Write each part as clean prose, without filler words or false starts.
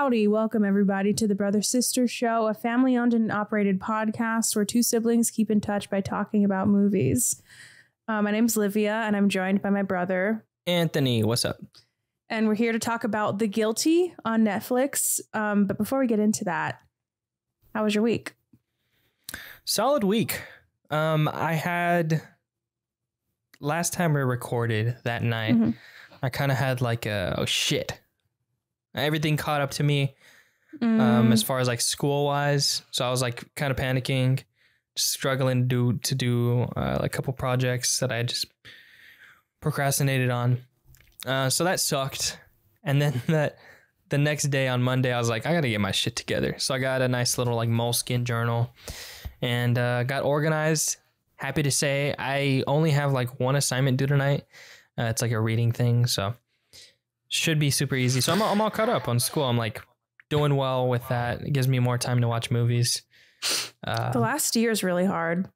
howdy. Welcome, everybody, to the Brother Sister Show, a family-owned and operated podcast where two siblings keep in touch by talking about movies. My name's Livia, and I'm joined by my brother, Anthony. What's up? And we're here to talk about The Guilty on Netflix. But before we get into that, how was your week? Solid week. I had... Last time we recorded that night, I kind of had like a, oh shit. Everything caught up to me as far as like school wise. So I was like kind of panicking, struggling to do like a couple projects that I just procrastinated on. So that sucked. And then the next day on Monday, I was like, I got to get my shit together. So I got a nice little like moleskin journal and got organized. Happy to say I only have like one assignment due tonight. It's like a reading thing. So should be super easy. So I'm all caught up on school. I'm like doing well with that. It gives me more time to watch movies. The last year is really hard.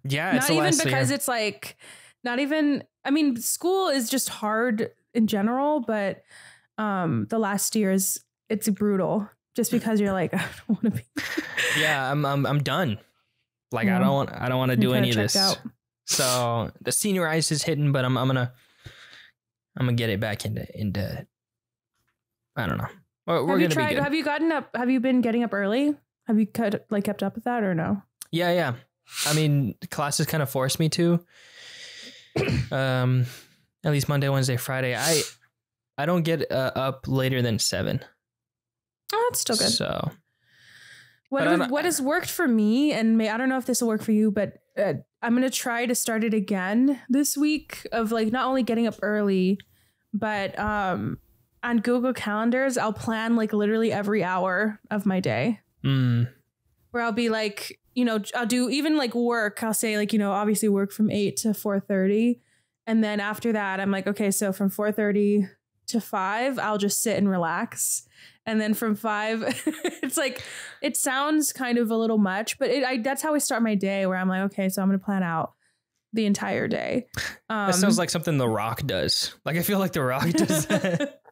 Yeah. Not even because it's like, not even, I mean, school is just hard in general, but the last year it's brutal just because you're like, I don't want to be. Yeah, I'm done. Like, I don't want to do any of this. Out. So the senior ice is hitting, but I'm gonna get it back into I don't know. We're gonna be good. Have you been getting up early? Have you kept up with that or no? Yeah. I mean, classes kind of forced me to. At least Monday, Wednesday, Friday. I don't get up later than 7. Oh, that's still good. So what has worked for me, and I don't know if this will work for you, but I'm going to try to start it again this week of like not only getting up early, but on Google Calendars, I'll plan like literally every hour of my day where I'll be like, I'll do even like work. I'll say like, obviously work from 8 to 4:30. And then after that, I'm like, okay, so from 4:30 to 5, I'll just sit and relax. And then from 5, it's like, it sounds kind of a little much, but that's how I start my day where I'm like, okay, so I'm going to plan out the entire day. That sounds like something The Rock does. Like, I feel like The Rock does that.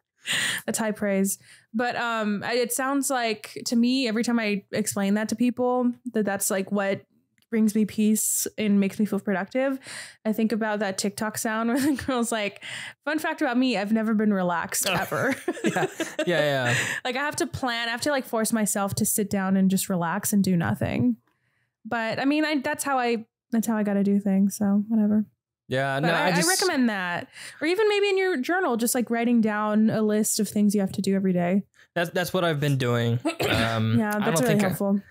That's high praise. But it sounds like to me, every time I explain that to people, that's like what brings me peace and makes me feel productive. I think about that TikTok sound where the girl's like, fun fact about me, I've never been relaxed ever. Yeah. Like I have to like force myself to sit down and just relax and do nothing. But I mean, that's how I got to do things. So whatever. Yeah, but I recommend that. Or even maybe in your journal, just like writing down a list of things you have to do every day. That's what I've been doing. Yeah, that's really helpful.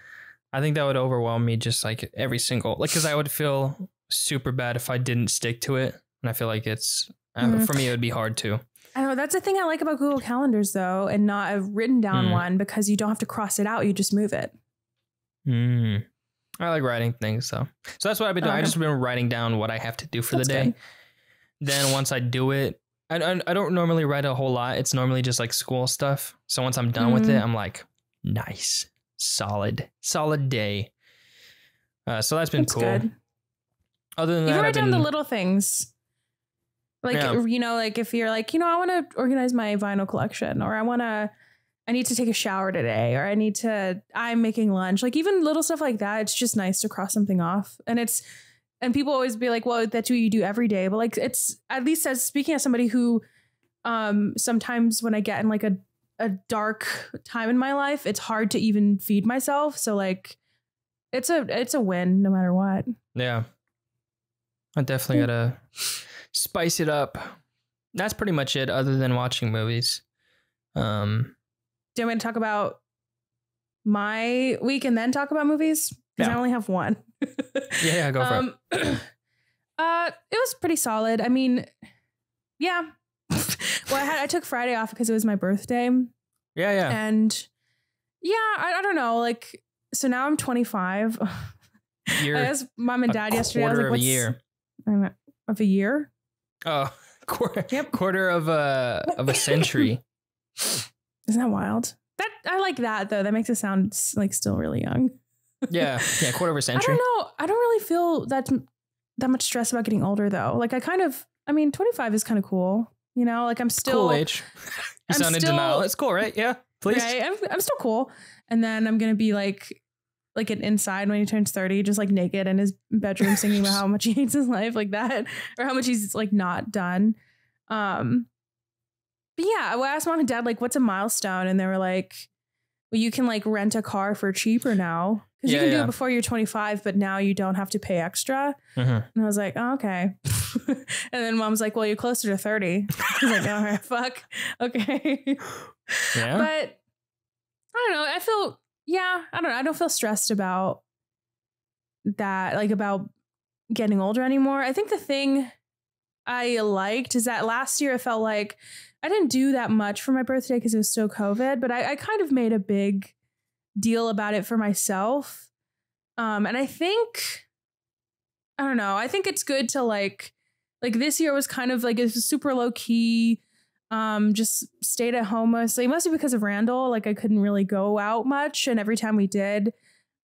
I think that would overwhelm me just like every single, like, because I would feel super bad if I didn't stick to it. And I feel like it's, for me, it would be hard too. I know. That's the thing I like about Google Calendars, though, and not a written down one, because you don't have to cross it out. You just move it. I like writing things, though. So that's what I've been doing. I just been writing down what I have to do for the day. Good. Then once I do it, I don't normally write a whole lot. It's normally just like school stuff. So once I'm done with it, I'm like, nice. Solid day. So that's been cool. Good. Other than that, you write down the little things. Like, like if you're like, I want to organize my vinyl collection, or I need to take a shower today, or I'm making lunch. Like even little stuff like that. It's just nice to cross something off. And people always be like, well, that's what you do every day. But like, it's at least speaking as somebody who, sometimes when I get in like a dark time in my life, it's hard to even feed myself. So like it's a win no matter what. Yeah. I definitely gotta spice it up. That's pretty much it other than watching movies. Do you want me to talk about my week and then talk about movies? Because I only have one. Yeah, go for it. It was pretty solid. I mean, yeah. Well, I took Friday off because it was my birthday. Yeah. And yeah, I don't know. Like, so now I'm 25. I asked mom and dad yesterday. I was like, quarter of a year. Of a year? Oh, quarter of a century. Isn't that wild? I like that though. That makes it sound like still really young. Yeah, quarter of a century. I don't know. I don't really feel that much stress about getting older though. Like 25 is kind of cool. Like I'm still cool age. You sound in denial. It's cool, right? Yeah. Please. Right? I'm still cool. And then I'm going to be like an inside when he turns 30, just like naked in his bedroom singing about how much he hates his life like that, or how much he's like not done. But yeah, I asked mom and dad, like, what's a milestone? And they were like, well, you can like rent a car for cheaper now. Because you can do it before you're 25, but now you don't have to pay extra. And I was like, oh, okay. And then mom's like, well, you're closer to 30. I was like, all right, fuck. Okay. Yeah. But I don't know. I don't feel stressed about that, like about getting older anymore. I think the thing I liked is that last year I felt like I didn't do that much for my birthday because it was still COVID, but I kind of made a big deal about it for myself. And I think, I don't know, I think it's good to like this year was kind of like, it was super low key. Just stayed at home mostly because of Randall. Like I couldn't really go out much. And every time we did,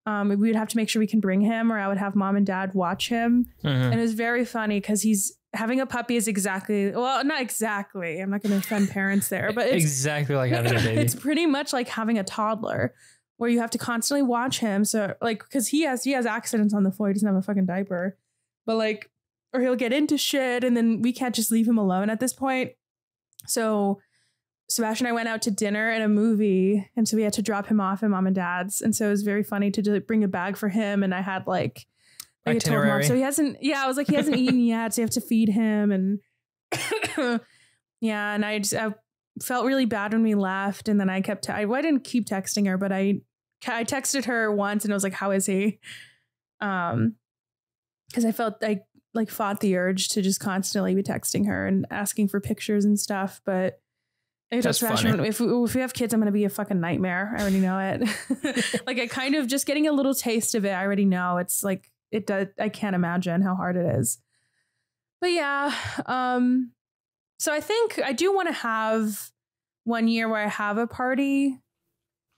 we would have to make sure we can bring him, or I would have mom and dad watch him. And it was very funny because having a puppy is exactly, well, not exactly, I'm not going to offend parents there, but it's exactly like having a baby. It's pretty much like having a toddler where you have to constantly watch him. So like, cause he has accidents on the floor. He doesn't have a fucking diaper, but like, or he'll get into shit and then we can't just leave him alone at this point. So Sebastian and I went out to dinner and a movie. And so we had to drop him off at mom and dad's. And so it was very funny to bring a bag for him. And I had like I told mom, so he hasn't, I was like, he hasn't eaten yet. So you have to feed him. And yeah. And I felt really bad when we left. And then I didn't keep texting her, but I texted her once and I was like, how is he? Cause I felt like fought the urge to just constantly be texting her and asking for pictures and stuff. But if we have kids, I'm going to be a fucking nightmare. I already know it. Like I kind of just getting a little taste of it. I already know it's like, it does. I can't imagine how hard it is, but yeah. So I think I do want to have one year where I have a party.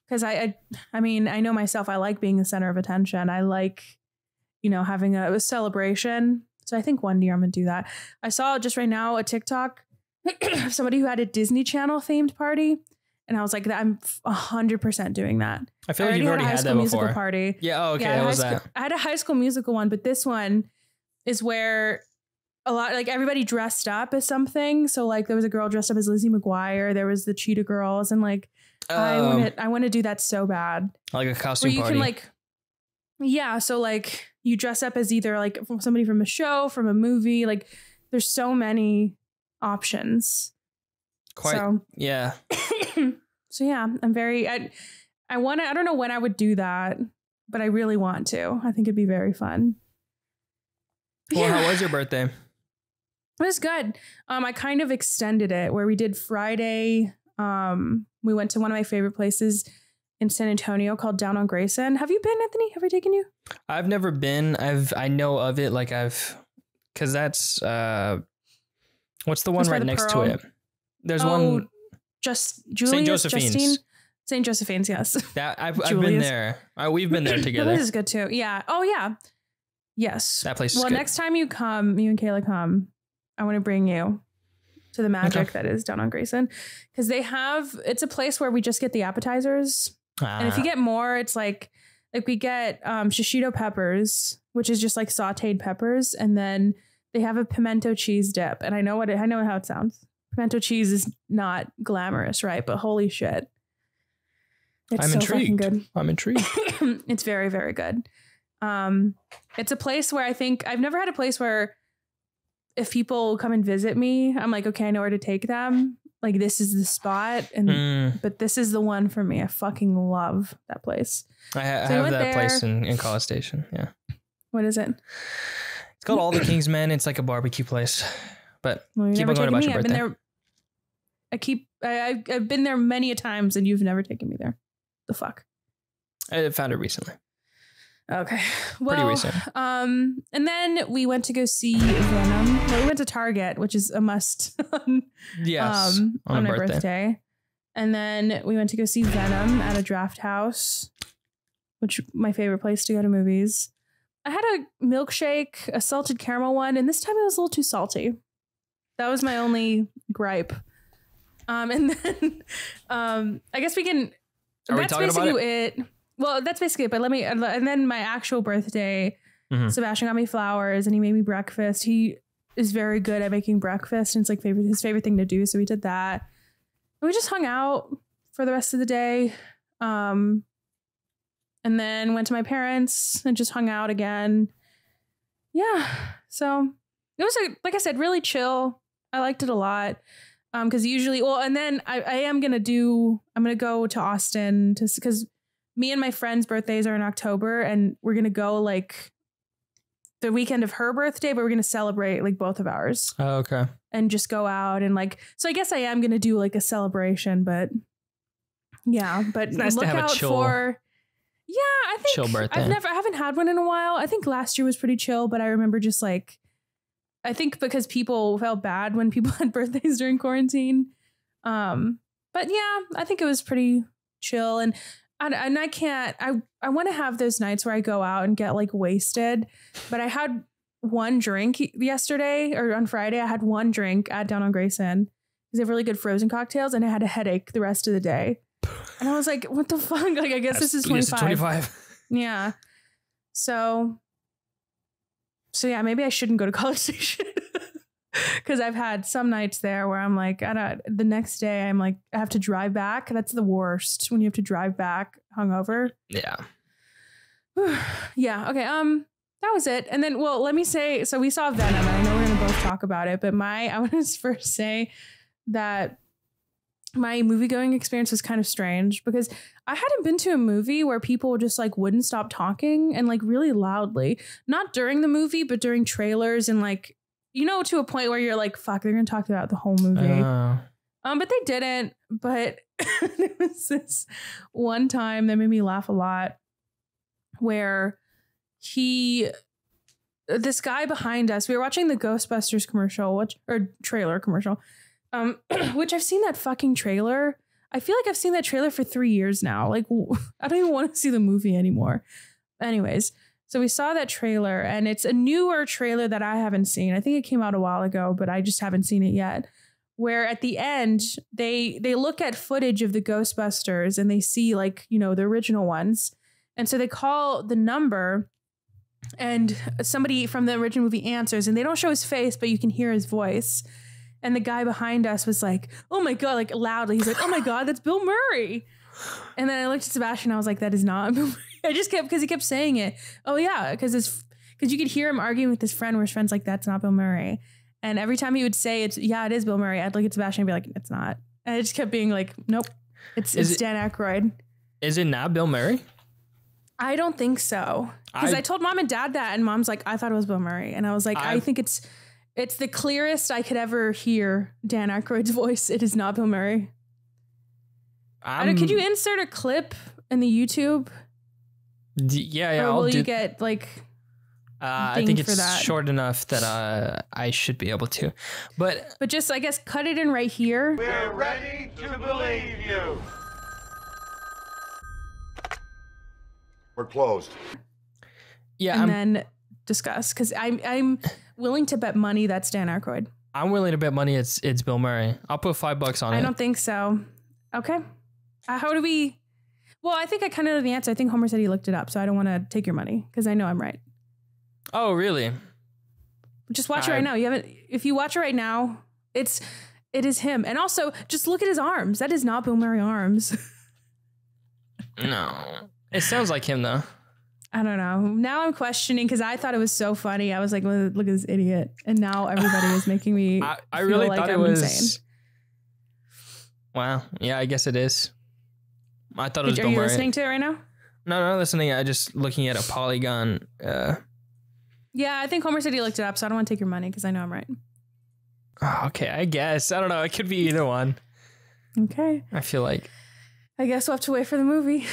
Cause I mean, I know myself, I like being the center of attention. I like, having a celebration. So I think one year I'm going to do that. I saw just right now a TikTok of somebody who had a Disney Channel themed party. And I was like, I'm 100% doing that. I feel like you've already had that musical before. Party. Yeah. Oh, okay. Yeah, what was that? I had a High School Musical one, but this one is where a lot, like everybody dressed up as something. So like there was a girl dressed up as Lizzie McGuire. There was the Cheetah Girls. And like, I want to do that so bad. Like a costume party. Can like, yeah. So like you dress up as either like somebody from a show, from a movie. Like there's so many options. Yeah. So yeah, I'm very, I don't know when I would do that, but I really want to. I think it'd be very fun. Well, yeah. How was your birthday? It was good. I kind of extended it where we did Friday. We went to one of my favorite places in San Antonio called Down on Grayson. Have you been, Anthony? Have I taken you? I've never been. I know of it. Like cause that's, what's the one right next to it? There's one. Just Julius, St. Josephine's, yes. I've been there. We've been there together. This is good too. Yeah. Oh yeah. Yes. That place is good. Well, next time you and Kayla come, I want to bring you to the magic that is Down on Grayson. Because it's a place where we just get the appetizers. And if you get more, it's like we get shishito peppers, which is just like sauteed peppers. And then they have a pimento cheese dip. And I know how it sounds. Pimento cheese is not glamorous, right? But holy shit. I'm intrigued. Good. I'm intrigued. It's very, very good. It's a place where I think I've never had a place where if people come and visit me, I'm like, okay, I know where to take them. Like this is the spot. But this is the one for me. I fucking love that place. I have that place in College Station. Yeah. What is it? It's called All the King's Men. It's like a barbecue place. But keep on going about your birthday. I've been there many a times and you've never taken me there. The fuck? I found it recently. Okay. Well, pretty recent. And then we went to go see Venom. No, we went to Target, which is a must. Yes. On my birthday. And then we went to go see Venom at a draft house, which my favorite place to go to movies. I had a milkshake, a salted caramel one, and this time it was a little too salty. That was my only gripe. And then I guess we can. Are we that's talking basically about it? Well, that's basically it. But let me. And then my actual birthday, Sebastian got me flowers and he made me breakfast. He is very good at making breakfast, and it's like his favorite thing to do. So we did that. And we just hung out for the rest of the day. And then went to my parents and just hung out again. Yeah. So it was, like I said, really chill. I liked it a lot. Because usually, and then I'm going to go to Austin because me and my friend's birthdays are in October, and we're going to go like the weekend of her birthday, but we're going to celebrate like both of ours. Oh, okay. And just go out and like, so I guess I am going to do like a celebration, but yeah, but it's nice look to have out a chill, I think chill birthday. I haven't had one in a while. I think last year was pretty chill, but I remember just like, I think because people felt bad when people had birthdays during quarantine. But yeah, I think it was pretty chill, and I can't, I want to have those nights where I go out and get like wasted, but I had one drink yesterday or on Friday. I had one drink at Down on Grayson because they have really good frozen cocktails, and I had a headache the rest of the day. And I was like, what the fuck? Like, I guess this is 25. Yeah. So yeah, maybe I shouldn't go to College Station because I've had some nights there where I'm like, the next day I'm like, I have to drive back. That's the worst when you have to drive back hungover. Yeah. Yeah. Okay. That was it. And then, well, let me say, so we saw Venom, and I know we're going to both talk about it, but I want to first say that my movie going experience was kind of strange because I hadn't been to a movie where people just like wouldn't stop talking and like really loudly, not during the movie, but during trailers and like, you know, to a point where you're like, fuck, they're going to talk about the whole movie. But they didn't. But there was this one time that made me laugh a lot where this guy behind us, we were watching the Ghostbusters commercial, trailer commercial, which I've seen that fucking trailer. I feel like I've seen that trailer for 3 years now. Like, I don't even want to see the movie anymore. Anyways, so we saw that trailer, and it's a newer trailer that I haven't seen. I think it came out a while ago, but I just haven't seen it yet. Where at the end, they look at footage of the Ghostbusters and they see like, you know, the original ones. And so they call the number, and somebody from the original movie answers, and they don't show his face, but you can hear his voice. And the guy behind us was like, oh my God, like loudly. He's like, oh my God, that's Bill Murray. And then I looked at Sebastian, I was like, that is not Bill Murray. I just kept, because he kept saying it. Oh yeah, because you could hear him arguing with his friend where his friend's like, that's not Bill Murray. And every time he would say it is Bill Murray, I'd look at Sebastian and be like, it's not. And I just kept being like, nope, it's Dan Aykroyd. Is it not Bill Murray? I don't think so. Because I told mom and dad that, and mom's like, I thought it was Bill Murray. And I was like, I think it's the clearest I could ever hear Dan Aykroyd's voice. It is not Bill Murray. Could you insert a clip in the YouTube? Yeah. Or will you get like... I think it's short enough that I should be able to. But just, I guess, cut it in right here. We're ready to believe you. We're closed. Yeah. And then discuss, because I'm willing to bet money that's Dan Aykroyd. I'm willing to bet money it's Bill Murray. I'll put $5 on it. I don't think so. Okay. How do we... Well, I think I kind of know the answer. I think Homer said he looked it up, so I don't want to take your money because I know I'm right. Oh, really? Just watch it right now. If you watch it right now, it is him. And also, just look at his arms. That is not Bill Murray arms. No. It sounds like him, though. I don't know. Now I'm questioning because I thought it was so funny. I was like, look at this idiot. And now everybody is making me I really feel like thought I'm it was insane. Wow. Yeah, I guess it is. I thought it was Bill Murray. Are you listening to it right now? No, not listening. I just looking at a polygon. Yeah, I think Homer said he looked it up, so I don't want to take your money because I know I'm right. Oh, okay, I guess. I don't know. It could be either one. Okay. I feel like. I guess we'll have to wait for the movie.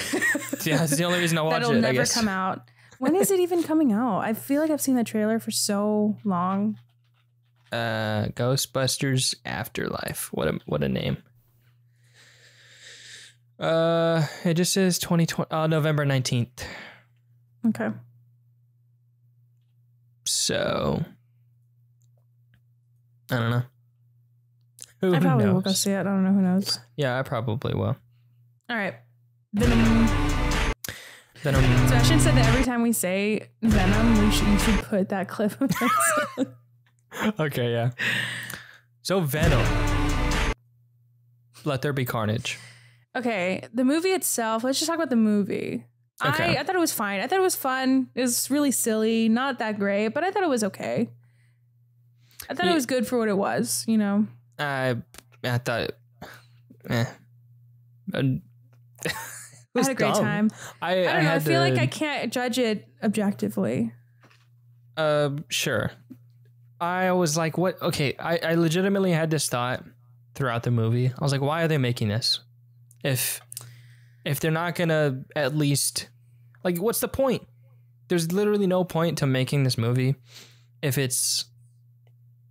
Yeah, that's the only reason I watch That'll it. never I guess. come out. When is it even coming out? I feel like I've seen that trailer for so long. Ghostbusters Afterlife. What a name. It just says 2020. November 19th. Okay. So, I don't know. I probably will go see it. I don't know. Who knows? Yeah, I probably will. All right. Venom. Sebastian said that every time we say Venom, you should put that clip of it. Okay, yeah. So Venom. Let There Be Carnage. Okay, the movie itself. Let's just talk about the movie. Okay. I thought it was fine. I thought it was fun. It was really silly, not that great, but I thought it was okay. I thought it was good for what it was, you know. I thought, I had a great time. I don't know. I feel like I can't judge it objectively. Sure. I was like, what? Okay, I legitimately had this thought throughout the movie. I was like, why are they making this? If they're not gonna at least, like, what's the point? There's literally no point to making this movie if it's,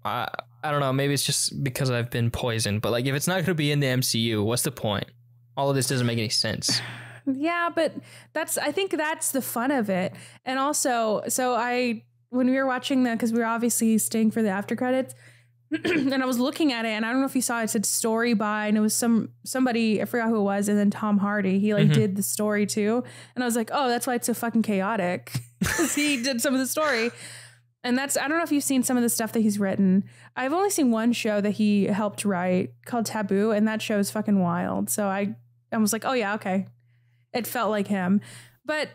I don't know, maybe it's just because I've been poisoned, but like, if it's not gonna be in the MCU, what's the point? All of this doesn't make any sense. Yeah, but I think that's the fun of it. And also, when we were watching that, because we were obviously staying for the after credits, and I was looking at it, and I don't know if you saw it, said story by, and it was somebody, I forgot who it was, and then Tom Hardy, he did the story too. And I was like, oh, that's why it's so fucking chaotic, because he did some of the story. And I don't know if you've seen some of the stuff that he's written. I've only seen one show that he helped write called Taboo, and that show is fucking wild. So I was like, oh yeah, okay. It felt like him. But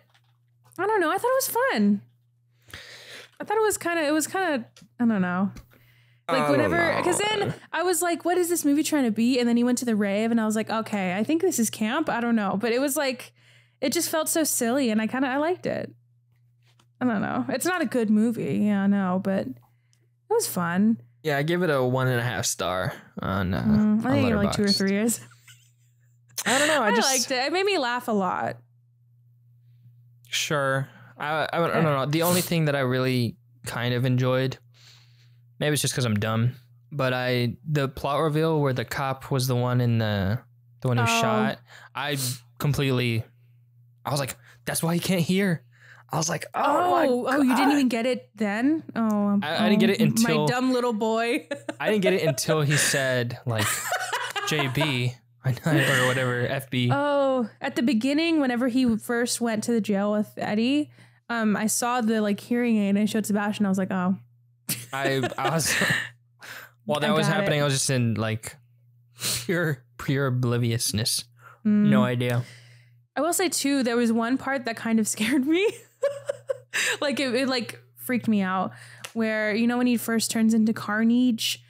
I don't know. I thought it was fun. I thought it was kind of, I don't know. Like whenever, because then I was like, what is this movie trying to be? And then he went to the rave and I was like, okay, I think this is camp. I don't know. But it was like, it just felt so silly and I liked it. I don't know. It's not a good movie. Yeah, I know, but it was fun. Yeah, I give it a 1.5 star on I think you're like 2 or 3 years. I don't know. I liked it. It made me laugh a lot. Sure. I don't know. The only thing that I really kind of enjoyed, maybe it's just because I'm dumb, but the plot reveal where the cop was the one in the one who shot, I was like, that's why he can't hear. I was like, oh, you didn't even get it then? I didn't get it until my dumb little boy. I didn't get it until he said like JB or whatever, FB. Oh, at the beginning, whenever he first went to the jail with Eddie, I saw the like hearing aid and I showed Sebastian. I was like, oh. I was while that was happening, I was just in like pure obliviousness. No idea. I will say too, there was one part that kind of scared me. Like it like freaked me out, where you know when he first turns into Carnage.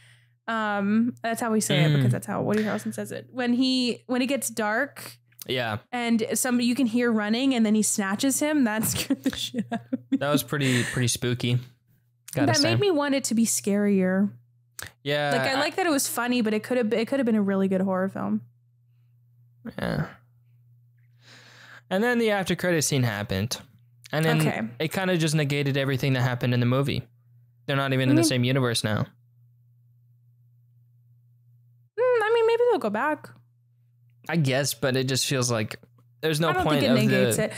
That's how we say it because that's how Woody Harrelson says it. When it gets dark. Yeah. And you can hear running and then he snatches him. That scared the shit out of me. That was pretty spooky. That made me want it to be scarier. Yeah. Like I like that it was funny, but it could have been a really good horror film. Yeah. And then the after credit scene happened. And then it kind of just negated everything that happened in the movie. They're not even in the same universe now. I mean, maybe they'll go back. I guess, but it just feels like there's no point. I don't think it negates it.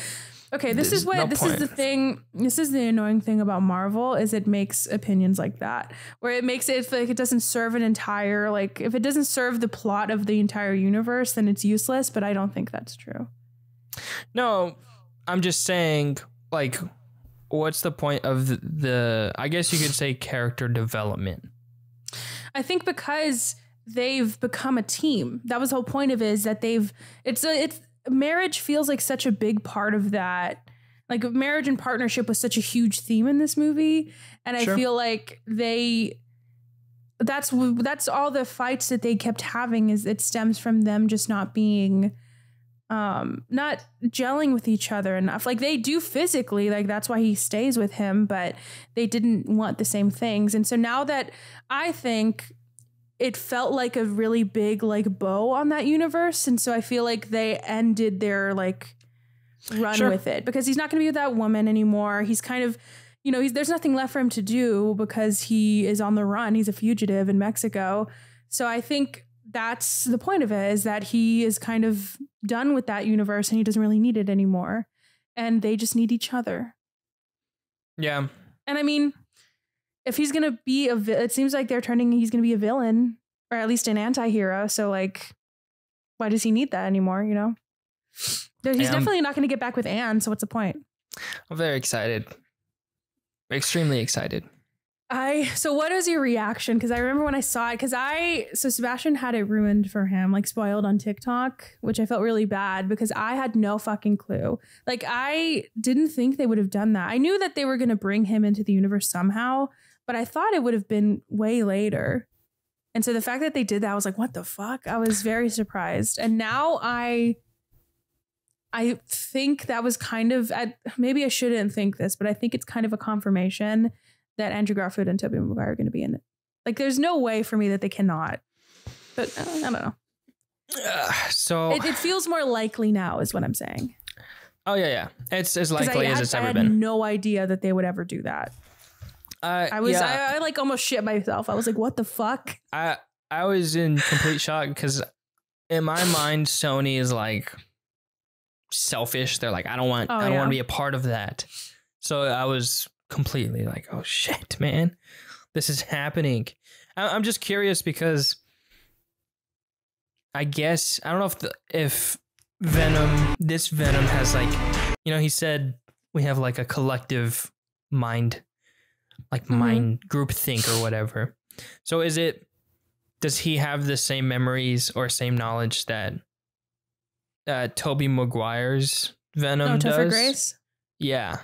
Okay, this is the thing. This is the annoying thing about Marvel is it makes opinions like that, where it makes it like it doesn't serve an entire, like if it doesn't serve the plot of the entire universe, then it's useless. But I don't think that's true. No, I'm just saying, like, what's the point of the I guess you could say character development? I think because they've become a team. That was the whole point of it, is that it's marriage feels like such a big part of that. Like marriage and partnership was such a huge theme in this movie. And I feel like that's all the fights that they kept having is it stems from them just not being, not gelling with each other enough. Like they do physically, like that's why he stays with him, but they didn't want the same things. And so now that I think it felt like a really big like bow on that universe. And so I feel like they ended their like run with it because he's not going to be with that woman anymore. He's kind of, there's nothing left for him to do because he is on the run. He's a fugitive in Mexico. So I think that's the point of it, is that he is kind of done with that universe and he doesn't really need it anymore. And they just need each other. Yeah. And I mean, if he's going to be it seems like he's going to be a villain or at least an anti-hero. So like, why does he need that anymore? You know, he's definitely not going to get back with Anne. So what's the point? I'm very excited. Extremely excited. So what was your reaction? Because I remember when I saw it, so Sebastian had it ruined for him, like spoiled on TikTok, which I felt really bad because I had no fucking clue. Like, I didn't think they would have done that. I knew that they were going to bring him into the universe somehow, but I thought it would have been way later. And so the fact that they did that, I was like, what the fuck? I was very surprised. And now I think that was kind of, maybe I shouldn't think this, but I think it's kind of a confirmation that Andrew Garfield and Tobey Maguire are going to be in it. Like, there's no way for me that they cannot. But I don't know. So it feels more likely now, is what I'm saying. Oh yeah. It's as likely as it's ever been. I had no idea that they would ever do that. I like almost shit myself. I was like, what the fuck? I was in complete shock because in my mind, Sony is like selfish. They're like, I don't want to be a part of that. So I was completely like, oh shit, man, this is happening. I'm just curious because I guess I don't know if this Venom has like, you know, he said we have like a collective mind, like mind group think or whatever. So does he have the same memories or same knowledge that Tobey Maguire's Venom does? Topher Grace? Yeah.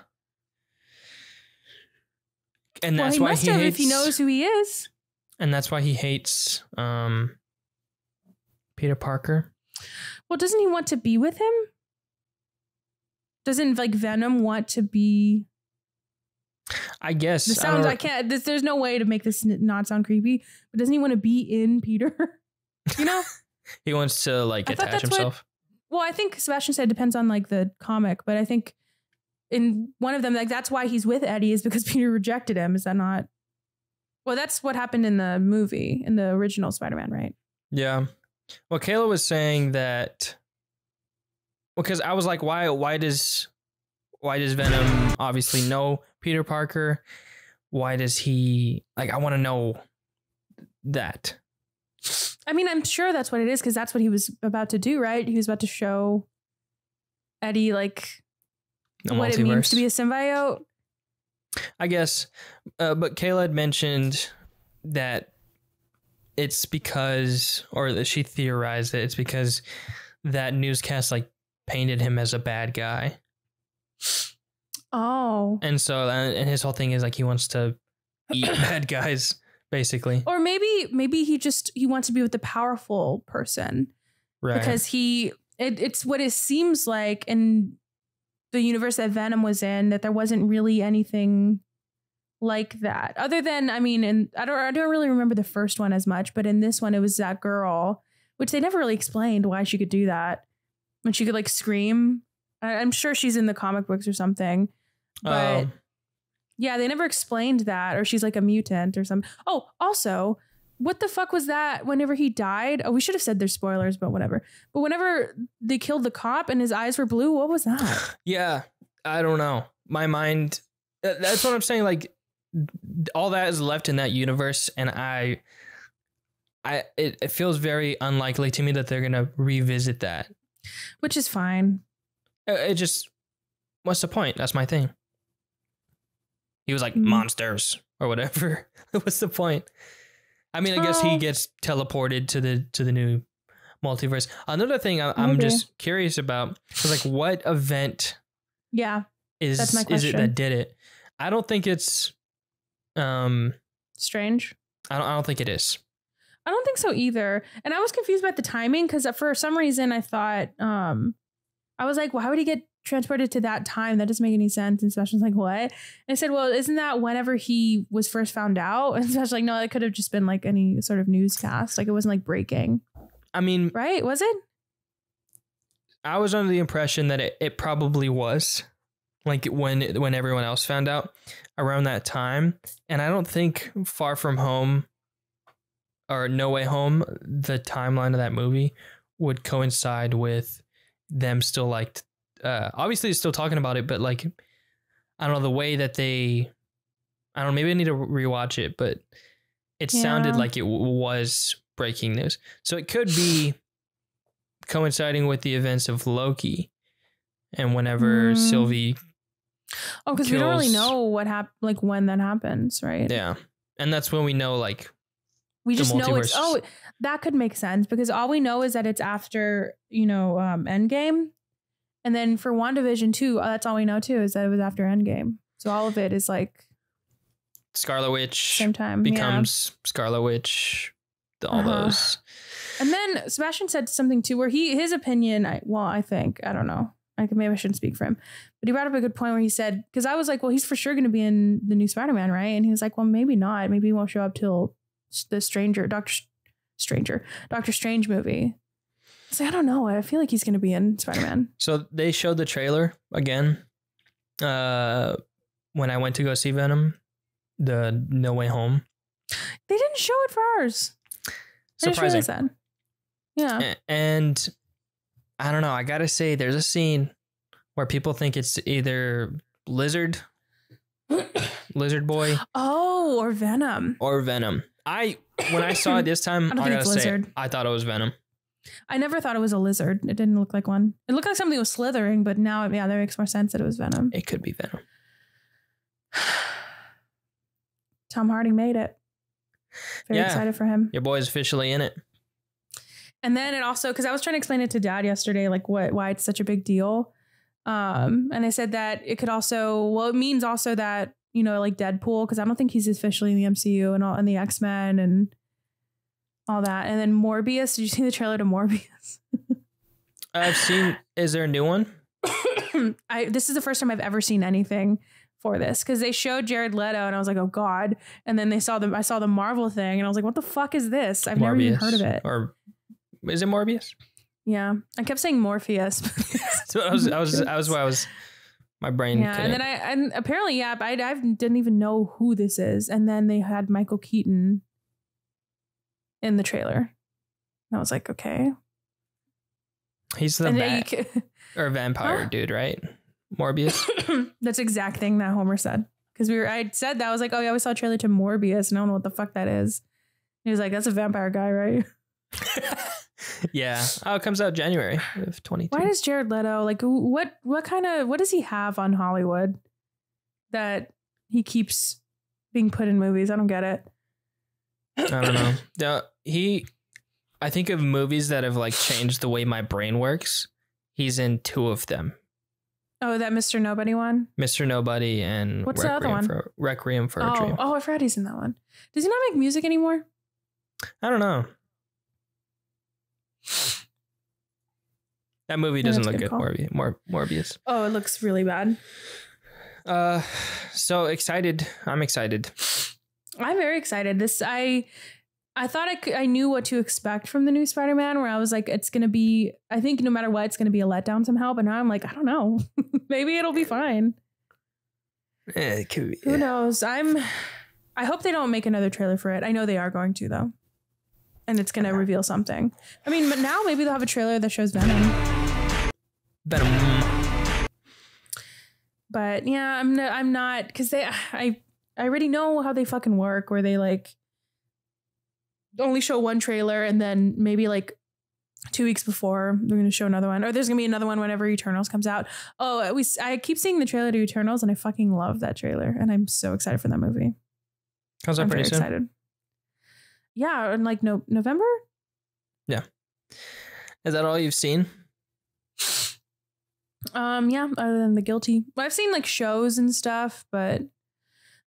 And that's why he hates, if he knows who he is. And that's why he hates Peter Parker. Well, doesn't he want to be with him? Doesn't like Venom want to be? I guess. There's no way to make this not sound creepy. But doesn't he want to be in Peter? You know, he wants to like attach himself. Well, I think Sebastian said it depends on like the comic, but I think in one of them, like that's why he's with Eddie is because Peter rejected him. Is that not? Well, that's what happened in the movie, in the original Spider-Man, right? Yeah. Well, Kayla was saying that because I was like, why does Venom obviously know Peter Parker? Why does he like? I want to know that. I mean, I'm sure that's what it is because that's what he was about to do, right? He was about to show Eddie like what it means to be a symbiote. I guess, but Kayla had mentioned that it's because, or that she theorized that it's because that newscast like painted him as a bad guy. Oh. And so, and his whole thing is like he wants to eat bad guys, basically. Or maybe he wants to be with the powerful person, right? Because it's what it seems like in the universe that Venom was in, that there wasn't really anything like that. Other than, I mean, and I don't really remember the first one as much, but in this one it was that girl, which they never really explained why she could do that. When she could like scream. I'm sure she's in the comic books or something. But yeah, they never explained that. Or she's like a mutant or something. Oh, also, what the fuck was that whenever he died? Oh, we should have said there's spoilers, but whatever. But whenever they killed the cop and his eyes were blue, what was that? Yeah, I don't know. My mind, that's what I'm saying. Like, all that is left in that universe. And it feels very unlikely to me that they're going to revisit that. Which is fine. It just, what's the point? That's my thing. He was like, monsters or whatever. What's the point? I mean, I guess he gets teleported to the new multiverse. Another thing I'm just curious about is like, what event? Yeah, that's my question. Is it that did it? I don't think it's Strange. I don't think it is. I don't think so either. And I was confused about the timing because for some reason I thought I was like, why would he get transported to that time? That doesn't make any sense. And Sebastian's like, what? And I said, well, isn't that whenever he was first found out? And Sebastian's like, no, that could have just been like any sort of newscast. Like it wasn't like breaking. I mean, right? Was it? I was under the impression that it probably was like when everyone else found out around that time. And I don't think Far From Home or No Way Home, the timeline of that movie would coincide with them still like, obviously still talking about it, but like, I don't know, the way that maybe I need to rewatch it, but it sounded like it was breaking news. So it could be coinciding with the events of Loki, and whenever Sylvie. Oh, because we don't really know what happened, like when that happens, right? Yeah, and that's when we know, like, we just know it's. Oh, that could make sense because all we know is that it's after Endgame, and then for WandaVision too. That's all we know too is that it was after Endgame. So all of it is like Scarlet Witch same time becomes Scarlet Witch. All those. And then Sebastian said something too, where his opinion. I think I don't know. Maybe I shouldn't speak for him, but he brought up a good point where he said, because I was like, well, he's for sure going to be in the new Spider-Man, right? And he was like, well, maybe not. Maybe he won't show up till the Doctor Strange movie. So I don't know. I feel like he's going to be in Spider-Man. So they showed the trailer again. When I went to go see Venom, the No Way Home. They didn't show it for ours. Surprising. Sad. Yeah. And I don't know. I gotta say, there's a scene where people think it's either Lizard Boy. Oh, or Venom. When I saw it this time, I gotta say, I thought it was Venom. I never thought it was a lizard. It didn't look like one. It looked like something was slithering, but now, yeah, that makes more sense that it was Venom. It could be Venom. Tom Hardy made it. Very excited for him. Your boy's officially in it. And then it also, because I was trying to explain it to Dad yesterday, like why it's such a big deal. And I said that it could also, it means also that, like Deadpool, because I don't think he's officially in the MCU and the X-Men and all that. And then Morbius. Did you see the trailer to Morbius? I've seen. Is there a new one? This is the first time I've ever seen anything for this, because they showed Jared Leto and I was like, oh God. And then I saw the Marvel thing and I was like, what the fuck is this? I've never even heard of it. Or is it Morbius? Yeah, I kept saying Morpheus. So my brain. Yeah, couldn't. And apparently, I didn't even know who this is. And then they had Michael Keaton in the trailer. And I was like, okay. He's the vampire dude, right? Morbius. That's the exact thing that Homer said. Because I said that, I was like, oh yeah, we saw a trailer to Morbius and I don't know what the fuck that is. He was like, that's a vampire guy, right? Yeah. Oh, it comes out January of 2022. Why does Jared Leto, like, what does he have on Hollywood that he keeps being put in movies? I don't get it. I don't know. I think of movies that have like changed the way my brain works. He's in 2 of them. Oh, that Mr. Nobody one? Mr. Nobody and what's the other one? Requiem for a Dream. Oh, I forgot he's in that one. Does he not make music anymore? I don't know. That movie doesn't look good. Morbius. Oh, it looks really bad. So excited. I'm excited. I'm very excited. I thought I knew what to expect from the new Spider-Man, where I was like, it's going to be, I think no matter what, it's going to be a letdown somehow. But now I'm like, I don't know. Maybe it'll be fine. It could be. Who knows? I hope they don't make another trailer for it. I know they are going to, though. And it's going to reveal something. I mean, but now maybe they'll have a trailer that shows Venom. But yeah, I'm not, because I already know how they fucking work, where they like only show one trailer and then maybe like 2 weeks before they're going to show another one, or there's going to be another one whenever Eternals comes out. Oh, I keep seeing the trailer to Eternals and I fucking love that trailer and I'm so excited for that movie. Comes out pretty soon. Excited. Yeah, in like November. Yeah. Is that all you've seen? Yeah, other than The Guilty. I've seen like shows and stuff, but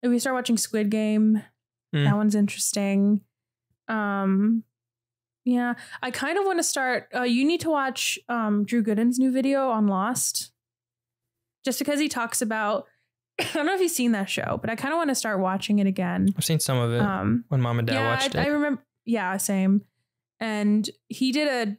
we start watching Squid Game. That one's interesting. Yeah, I kind of want to start. You need to watch Drew Gooden's new video on Lost, just because he talks about. I don't know if you've seen that show, but I kind of want to start watching it again. I've seen some of it when Mom and Dad watched it. I remember. Yeah, same. And he did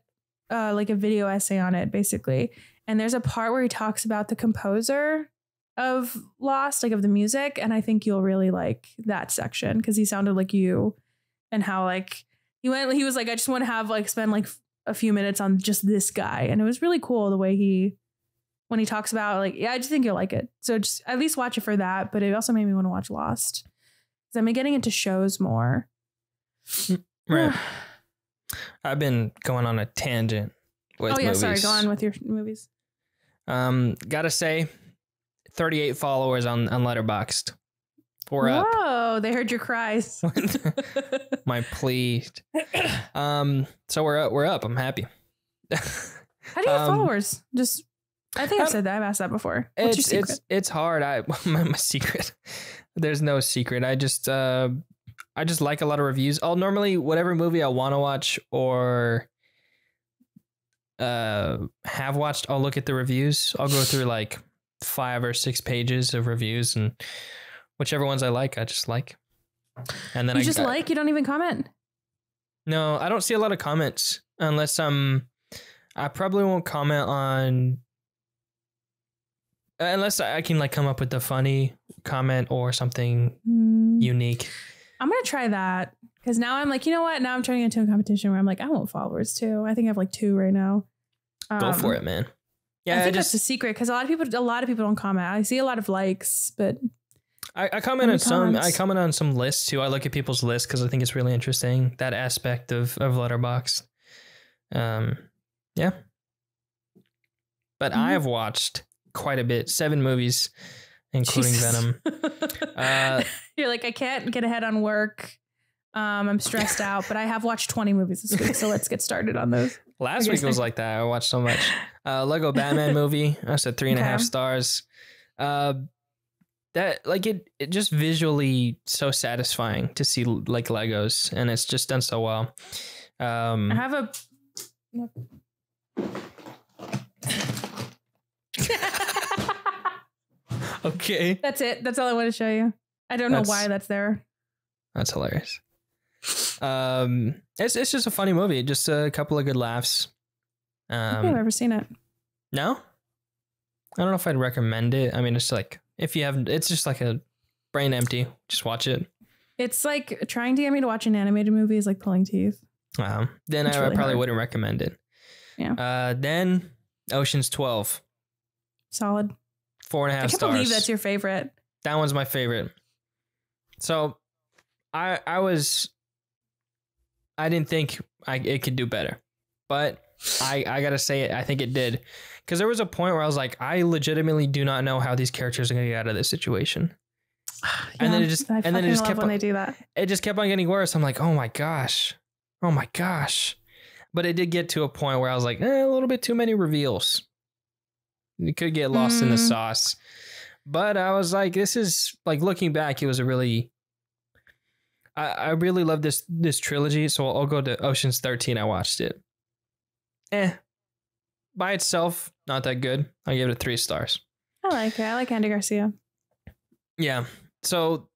a video essay on it, basically. And there's a part where he talks about the composer of Lost, like of the music, and I think you'll really like that section because he sounded like you, and how like he was like, I just want to have like spend like a few minutes on just this guy, and it was really cool the way when he talks about like, yeah, I just think you'll like it. So just at least watch it for that. But it also made me want to watch Lost because I've been getting into shows more. Right. I've been going on a tangent with movies. Sorry, go on with your movies. Gotta say, 38 followers on Letterboxd. We're up. Whoa, they heard your cries. My plea. So we're up. I'm happy. How do you have followers? I think I've said that. I've asked that before. What's your secret? It's hard. My secret. There's no secret. I just like a lot of reviews. I'll normally, whatever movie I want to watch or have watched, I'll look at the reviews. I'll go through like 5 or 6 pages of reviews, and whichever ones I like, I just like. And then you don't even comment? No, I don't see a lot of comments unless I probably won't comment on unless I can like come up with a funny comment or something unique. I'm going to try that because now I'm like, you know what? Now I'm turning into a competition where I'm like, I want followers too. I think I have like 2 right now. Go for it, man. Yeah, I think that's the secret because a lot of people don't comment. I see a lot of likes, but I comment on some. I comment on some lists too. I look at people's lists because I think it's really interesting, that aspect of Letterboxd. Yeah. But I have watched quite a bit, 7 movies, including Venom. You're like, I can't get ahead on work. I'm stressed out, but I have watched 20 movies this week, so let's get started on those. Last week was like that. I watched so much. Lego Batman movie. I said 3.5 stars. That like it just visually so satisfying to see like Legos, and it's just done so well. I have a. Okay. That's it. That's all I want to show you. I don't know why that's there. That's hilarious. It's just a funny movie. Just a couple of good laughs. I don't think I've ever seen it. No? I don't know if I'd recommend it. I mean, it's like, if you haven't, it's just like a brain empty. Just watch it. It's like trying to get me to watch an animated movie is like pulling teeth. Then it's I probably wouldn't recommend it. Yeah. Then Ocean's 12. Solid. 4.5 stars. I can't believe that's your favorite. That one's my favorite. So I didn't think it could do better, but I gotta say it. I think it did, because there was a point where I was like, I legitimately do not know how these characters are gonna get out of this situation. Yeah, and then it just kept when they do that. It just kept on getting worse. I'm like, oh my gosh. But it did get to a point where I was like, a little bit too many reveals. You could get lost in the sauce. But I was like, this is like, looking back, it was a really, I really love this trilogy. So I'll go to Ocean's 13. I watched it. By itself, not that good. I gave it 3 stars. I like it. I like Andy Garcia. Yeah. So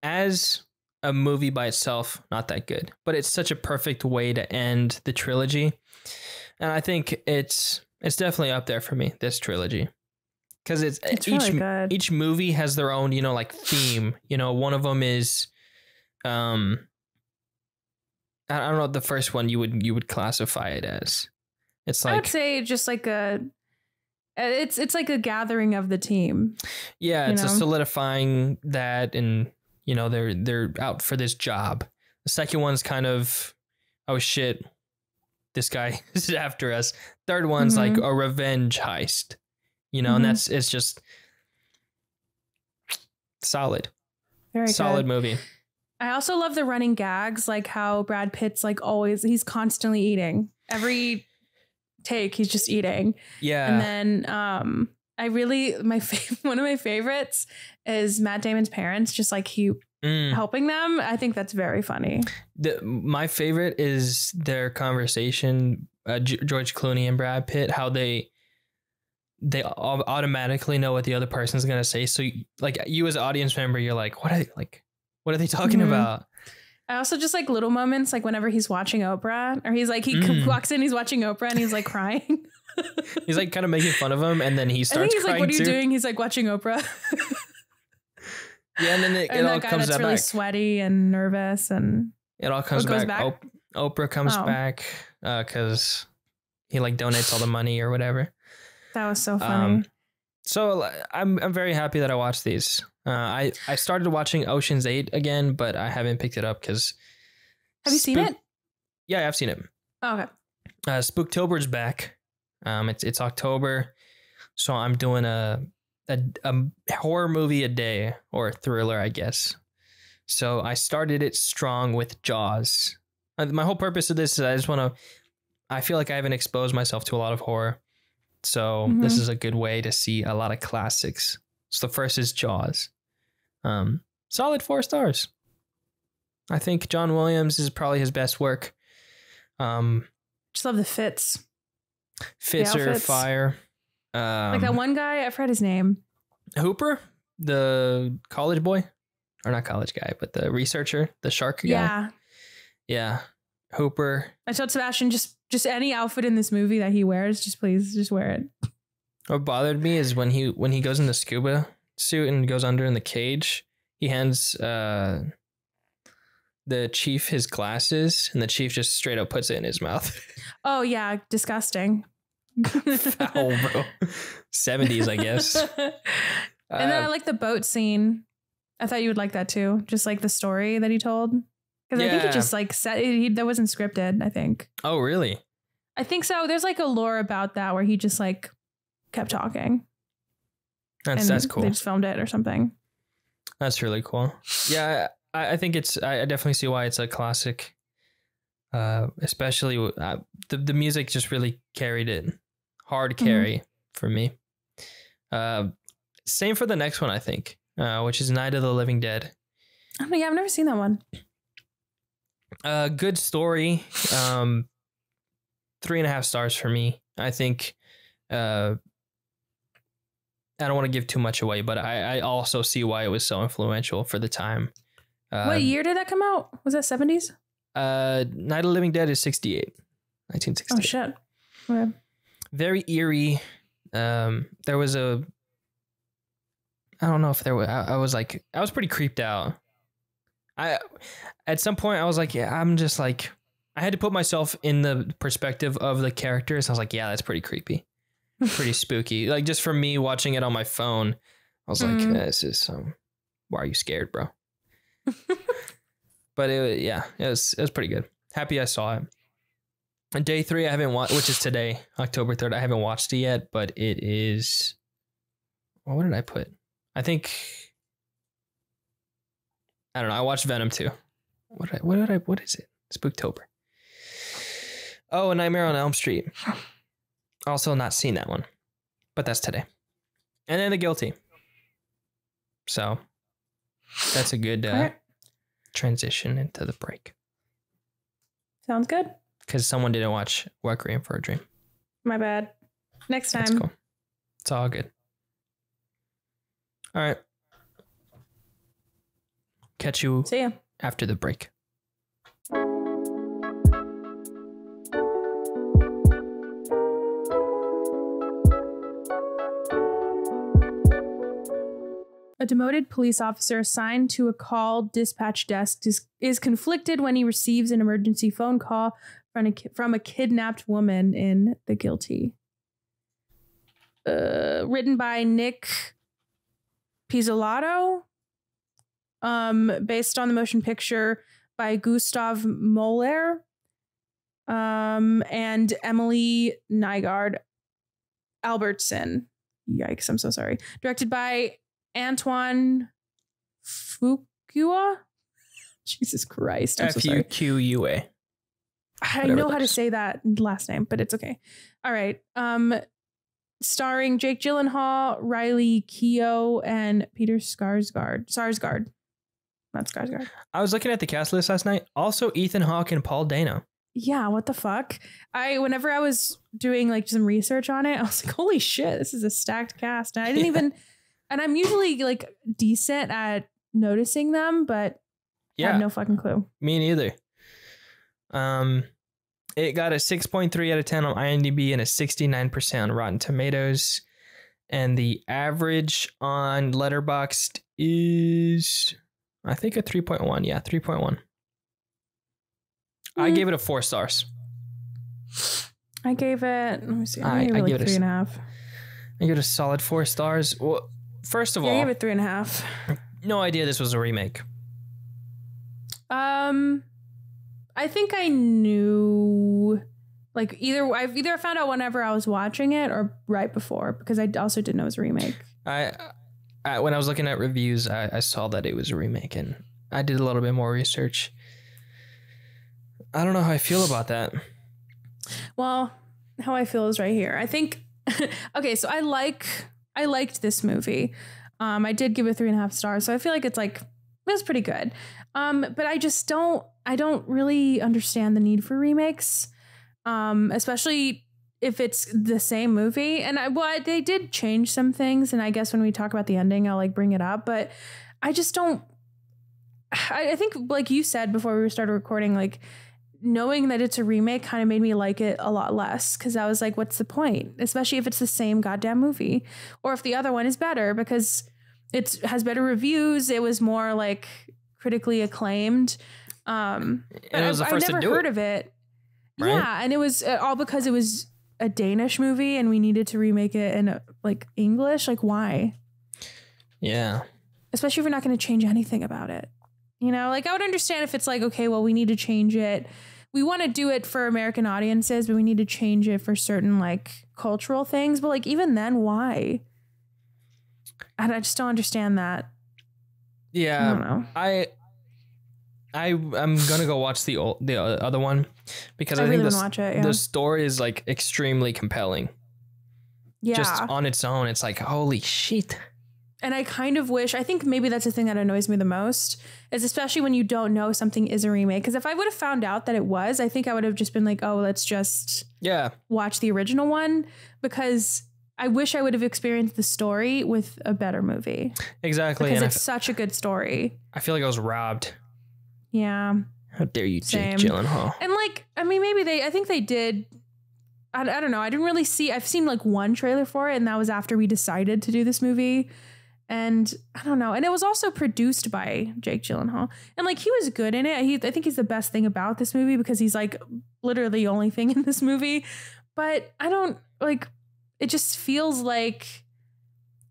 as a movie by itself, not that good, but it's such a perfect way to end the trilogy. And I think it's definitely up there for me, this trilogy. Because it's really good. Each movie has their own, like theme. One of them is, I don't know what the first one you would classify it as. It's like, I would say just like it's like a gathering of the team. Yeah, it's a solidifying that, and they're out for this job. The second one's kind of, oh shit, this guy is after us. Third one's like a revenge heist. And it's just solid. Very solid good. Movie. I also love the running gags, like how Brad Pitt's like always, he's constantly eating. Every take, he's just eating. Yeah. And then one of my favorites is Matt Damon's parents, just like helping them. I think that's very funny. My favorite is their conversation, George Clooney and Brad Pitt, how they automatically know what the other person's going to say. So like you as an audience member, you're like, what are they talking about? I also just like little moments, like whenever he's watching Oprah, or he's like, he walks in, he's watching Oprah and he's like crying. He's like kind of making fun of him, and then he starts crying. Like, what are you doing? He's like watching Oprah. Yeah, and then it all comes back. Really sweaty and nervous, and it all comes back. Oprah comes back because he like donates all the money or whatever. That was so funny. So I'm very happy that I watched these. I started watching Ocean's 8 again, but I haven't picked it up because. Have you seen it? Yeah, I've seen it. Oh, okay. Spooktober's back. It's October, so I'm doing a horror movie a day, or a thriller, I guess. So I started it strong with Jaws. My whole purpose of this is I feel like I haven't exposed myself to a lot of horror, so this is a good way to see a lot of classics. So the first is Jaws. Solid 4 stars. I think John Williams is probably his best work. Just love the fits. Fits are fire. Like that one guy, I forgot his name. Hooper, the college boy, or not college guy, but the researcher, the shark guy. Yeah. Hooper. I told Sebastian, just any outfit in this movie that he wears, please wear it. What bothered me is when he goes in the scuba suit and goes under in the cage, he hands the chief his glasses, and the chief just straight up puts it in his mouth. Oh yeah, disgusting. Foul, bro. 70s, I guess. And then I like the boat scene. I thought you would like that too. Just like the story that he told. Because I think he just like said that wasn't scripted, I think. Oh, really? I think so. There's like a lore about that where he just like kept talking. That's cool. They just filmed it or something. That's really cool. Yeah, I think I definitely see why it's a classic. Especially the music just really carried it. Hard carry for me. Same for the next one, I think, which is Night of the Living Dead. Oh yeah, I've never seen that one. Good story. 3.5 stars for me. I think. I don't want to give too much away, but I also see why it was so influential for the time. What year did that come out? Was that 70s? Night of the Living Dead is 1968. Oh shit. Okay. Very eerie. There was I don't know if there was, I was pretty creeped out. At some point I was like, yeah, I'm just like, I had to put myself in the perspective of the characters. I was like, yeah, that's pretty creepy. Pretty spooky. Like just from me watching it on my phone, I was like, this is, why are you scared, bro? But it was pretty good. Happy I saw it. And day 3, I haven't watched, which is today, October 3rd. I haven't watched it yet, but it is. Well, what did I put? I think. I don't know. I watched Venom 2. What is it? Spooktober. Oh, A Nightmare on Elm Street. Also not seen that one, but that's today. And then The Guilty. So that's a good transition into the break. Sounds good. Because someone didn't watch Requiem for a Dream. My bad. Next time. That's cool. It's all good. All right. Catch you See ya. After the break. A demoted police officer assigned to a call dispatch desk is conflicted when he receives an emergency phone call from a kidnapped woman in The Guilty. Written by Nick Pizzolatto. Based on the motion picture by Gustav Moller. And Emily Nygaard Albertson. Yikes, I'm so sorry. Directed by Antoine Fuqua? Jesus Christ. I'm so sorry. Fuqua. I know how to say that last name, but it's okay. All right. Starring Jake Gyllenhaal, Riley Keough, and Peter Sarsgaard. Not Skarsgård. I was looking at the cast list last night. Also Ethan Hawke and Paul Dano. Yeah, what the fuck? Whenever I was doing like some research on it, I was like, holy shit, this is a stacked cast. And I didn't even... And I'm usually like decent at noticing them, but I have no fucking clue. Me neither. It got a 6.3 out of 10 on IMDb and a 69% on Rotten Tomatoes. And the average on Letterboxd is, I think, a 3.1. Yeah, 3.1. I gave it a 4 stars. I gave it, let me see. I gave it like 3.5. I give it a solid 4 stars. Well, first of all, I gave it 3.5. No idea this was a remake. I I think I knew, like, either I found out whenever I was watching it or right before, because I also didn't know it was a remake. I when I was looking at reviews, I saw that it was a remake, and I did a little bit more research. I don't know how I feel about that. Well, how I feel is right here. I think, okay, so I liked this movie. I did give it 3.5 stars, so I feel like it was pretty good. But I don't really understand the need for remakes, especially if it's the same movie. And they did change some things, and I guess when we talk about the ending, I'll bring it up. But I just don't. I think, like you said before we started recording, knowing that it's a remake kind of made me like it a lot less, because I was like, what's the point? Especially if it's the same goddamn movie, or if the other one is better because it has better reviews. It was more critically acclaimed. And it was the first to do it. I never heard of it. Right? Yeah, and it was all because it was a Danish movie and we needed to remake it in English. Why? Yeah. Especially if we're not going to change anything about it. I would understand if it's okay, well, we need to change it. We want to do it for American audiences, but we need to change it for certain cultural things. But even then, why? I just don't understand that. Yeah. I don't know. I'm gonna go watch the other one because I really think watch it, yeah. The story is extremely compelling. Yeah. Just on its own, it's holy shit. And I kind of wish, I think maybe that's the thing that annoys me the most, is especially when you don't know something is a remake. Because if I would have found out that it was, I think I would have just been oh, let's just watch the original one. Because I wish I would have experienced the story with a better movie. Exactly. Because it's such a good story. I feel like I was robbed. Yeah. How dare you, Jake Gyllenhaal? And maybe I think they did. I don't know. I didn't really see, I've seen one trailer for it, and that was after we decided to do this movie. And I don't know. And it was also produced by Jake Gyllenhaal. And he was good in it. I think he's the best thing about this movie, because he's literally the only thing in this movie. But I don't it just feels like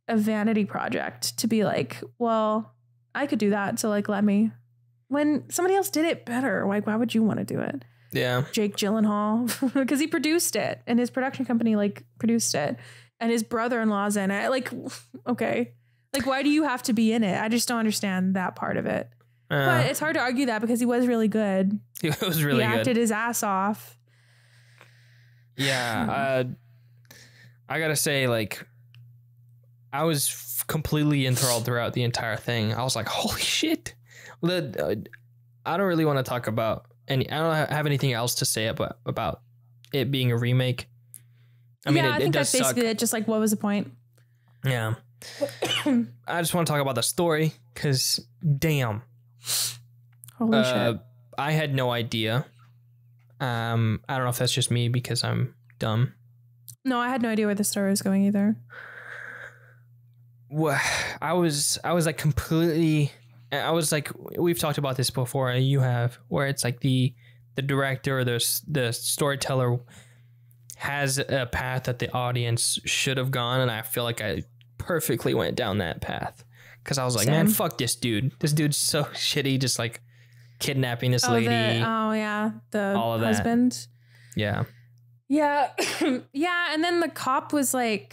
a vanity project to be well, I could do that. So let me, when somebody else did it better, why would you want to do it? Yeah. Jake Gyllenhaal, because he produced it and his production company produced it, and his brother-in-law's in it. Okay. Why do you have to be in it? I just don't understand that part of it. But it's hard to argue that, because he was really good. He was really good. He acted his ass off. Yeah. I gotta say, I was completely enthralled throughout the entire thing. I was like, holy shit. I don't really want to talk about I don't have anything else to say about it being a remake. I mean, I think that's basically it. Just what was the point? Yeah. I just want to talk about the story, because damn. Holy shit. I had no idea. I don't know if that's just me because I'm dumb. No, I had no idea where the story was going either. Well, I was completely, we've talked about this before, you have, where it's the director or the storyteller has a path that the audience should have gone, and I feel like I perfectly went down that path, because I was like, man, fuck this dude. This dude's so shitty, just kidnapping this lady. The all of husband. That. Yeah. Yeah. Yeah. And then the cop was I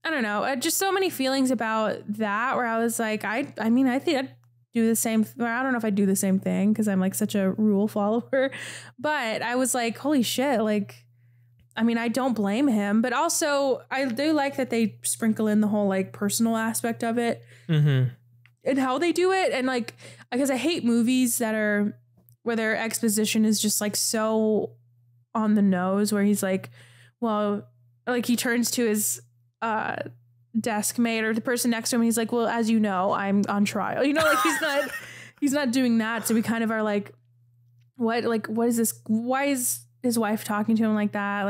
don't know, just so many feelings about that, where I was I think I'd do the same. I don't know if I'd do the same thing, because I'm such a rule follower, but I was holy shit. I don't blame him, but also I do like that they sprinkle in the whole personal aspect of it, and how they do it. And because I hate movies where their exposition is just so on the nose, where he's well, he turns to his desk mate or the person next to him, and he's well, as you know, I'm on trial. He's not doing that. So we kind of are what is this? Why is his wife talking to him like that?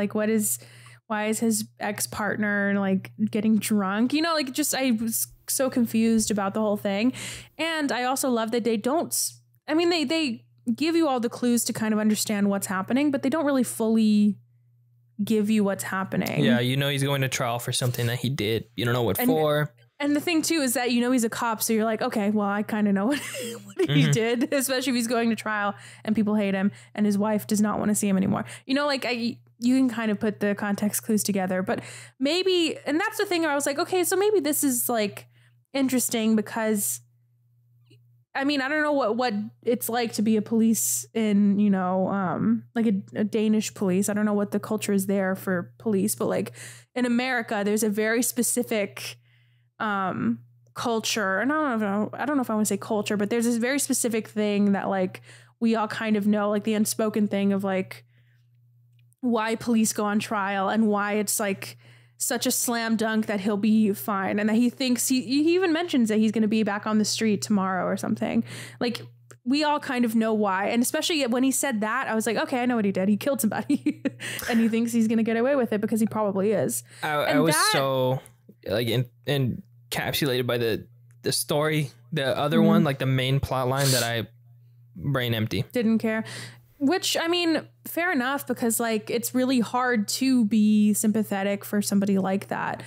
Why is his ex-partner getting drunk? I was so confused about the whole thing. And I also love that they don't, they give you all the clues to kind of understand what's happening, but they don't really fully give you what's happening. Yeah, he's going to trial for something that he did. You don't know what for. And the thing too is that, you know, he's a cop. So you're like, okay, well, I kind of know what he did, especially if he's going to trial and people hate him and his wife does not want to see him anymore. You know, like you can kind of put the context clues together, but maybe, and that's the thing where I was like, okay, so maybe this is like interesting because I mean, I don't know what it's like to be a police in, you know, like a Danish police. I don't know what the culture is there for police, but like in America, there's a very specific culture. And I don't know if I want to say culture, but there's this very specific thing that like we all kind of know, like the unspoken thing of like why police go on trial and why it's like such a slam dunk that he'll be fine. And that he thinks he even mentions that he's going to be back on the street tomorrow or something. Like we all kind of know why. And especially when he said that, I was like, okay, I know what he did. He killed somebody and he thinks he's going to get away with it because he probably is. I was so like encapsulated by the story, the other one, like the main plot line that I brain empty. Didn't care. Which, I mean, fair enough, because like it's really hard to be sympathetic for somebody like that.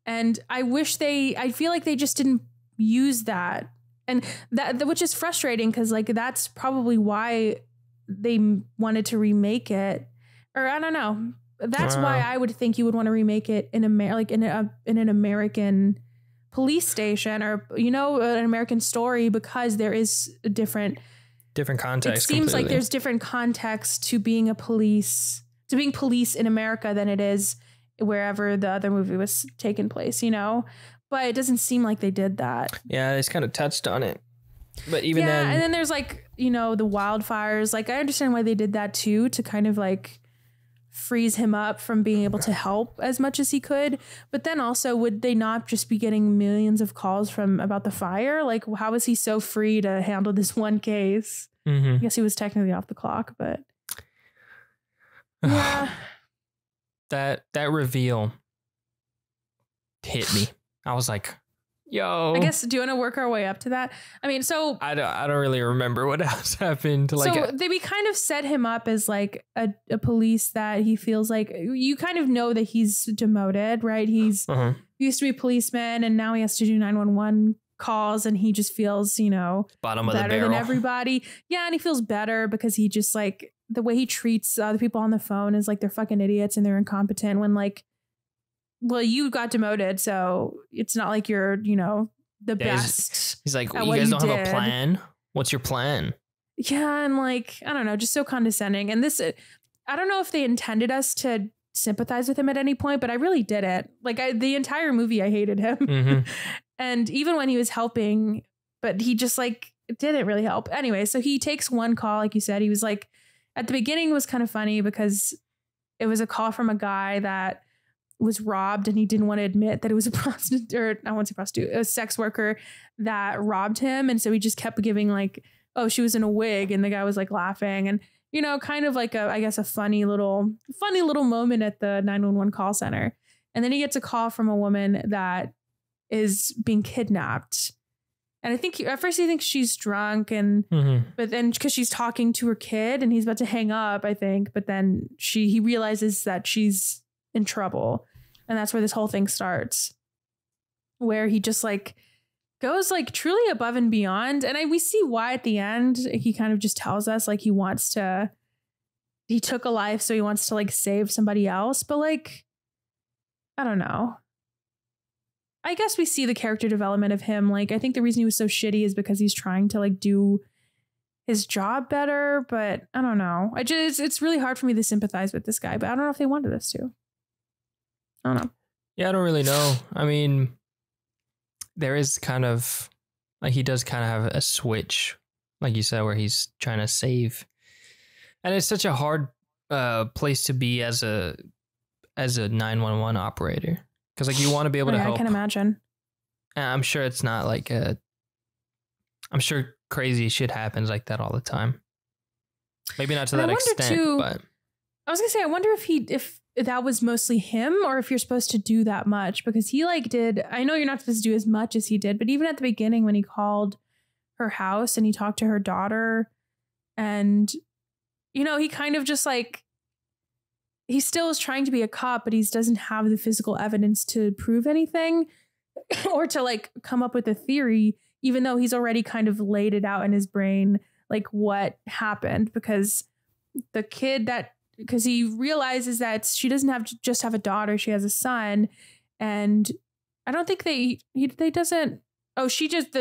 And I feel like they just didn't use that. And that which is frustrating because like that's probably why they wanted to remake it. Or I don't know. That's why I would think you would want to remake it in like in an American police station or, you know, an American story, because there is a different context. It seems completely. Like there's different context to being police in America than it is wherever the other movie was taking place, you know, but it doesn't seem like they did that. Yeah. It's kind of touched on it, but even then. And then there's like, you know, the wildfires, like I understand why they did that too, to kind of like freeze him up from being able to help as much as he could. But then also, would they not just be getting millions of calls about the fire? Like, how was he so free to handle this one case? I guess he was technically off the clock, but yeah. That reveal hit me. I was like, yo. I guess, do you want to work our way up to that? I mean, so I don't really remember what else happened. So we kind of set him up as like a police that he feels like, you kind of know that he's demoted, right? He's used to be a policeman and now he has to do 911 calls and he just feels, you know, bottom of better the barrel than everybody. Yeah. And he feels better because he just like the way he treats other people on the phone is like they're fucking idiots and they're incompetent when like, well, you got demoted, so it's not like you're, you know, the best. He's like, you guys don't have a plan? What's your plan? Yeah, and like, I don't know, just so condescending. And this, I don't know if they intended us to sympathize with him at any point, but I really didn't. Like, the entire movie, I hated him. And even when he was helping, but he just like, didn't really help. Anyway, so he takes one call, like you said. He was like, at the beginning it was kind of funny because it was a call from a guy that was robbed and he didn't want to admit that it was a prostitute, or I won't say prostitute, a sex worker that robbed him. And so he just kept giving like, oh, she was in a wig, and the guy was like laughing and, you know, kind of like I guess a funny little moment at the 911 call center. And then he gets a call from a woman that is being kidnapped. And I think at first he thinks she's drunk and, but then because she's talking to her kid and he's about to hang up, I think, but then he realizes that she's in trouble. And that's where this whole thing starts, where he just like goes like truly above and beyond. And we see why at the end. He kind of just tells us like he took a life, so he wants to like save somebody else. But like, I don't know. I guess we see the character development of him. Like, I think the reason he was so shitty is because he's trying to like do his job better. But I don't know. It's really hard for me to sympathize with this guy, but I don't know if they wanted us to. I don't know. Yeah, I don't really know. I mean, there is kind of like, he does kind of have a switch, like you said, where he's trying to save. And it's such a hard place to be as a 911 operator. Because like you want to be able to help. I can imagine. And I'm sure it's not like I'm sure crazy shit happens like that all the time. Maybe not to that extent, but I was gonna say, I wonder if that was mostly him, or if you're supposed to do that much, because he like did. I know you're not supposed to do as much as he did, but even at the beginning when he called her house and he talked to her daughter, and you know, he kind of just like, he still is trying to be a cop, but he doesn't have the physical evidence to prove anything. or to like come up with a theory, even though he's already kind of laid it out in his brain, like what happened, because he realizes that she doesn't have a daughter, she has a son. And I don't think the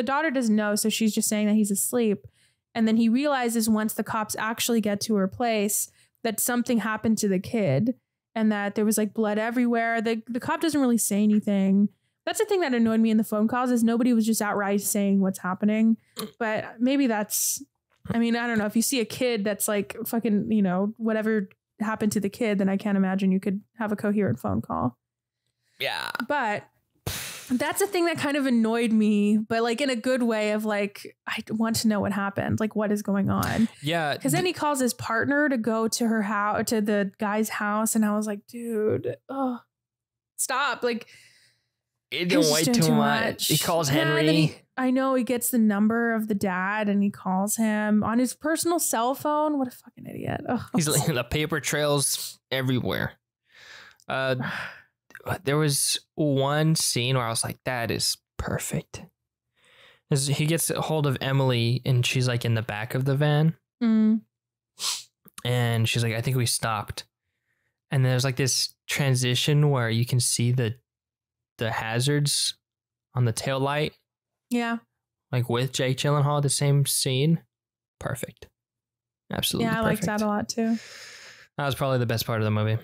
daughter doesn't know. So she's just saying that he's asleep. And then he realizes once the cops actually get to her place that something happened to the kid and that there was like blood everywhere. The cop doesn't really say anything. That's the thing that annoyed me in the phone calls, is nobody was just outright saying what's happening. But maybe I don't know. If you see a kid that's like fucking, whatever happened to the kid, then I can't imagine you could have a coherent phone call. Yeah. But that's the thing that kind of annoyed me, but like in a good way of like, I want to know what happened. Like, what is going on? Yeah. Because then he calls his partner to go to her house, to the guy's house. And I was like, dude, stop. Like, it didn't wait too much. He calls Henry. I know he gets the number of the dad and he calls him on his personal cell phone. What a fucking idiot. He's like, the paper trails everywhere. There was one scene where I was like, that is perfect. He gets a hold of Emily and she's like in the back of the van. Mm. And she's like, I think we stopped. And there's like this transition where you can see the hazards on the taillight. Yeah. Like with Jake Gyllenhaal, the same scene. Perfect. Absolutely. Yeah, I liked that a lot too. That was probably the best part of the movie.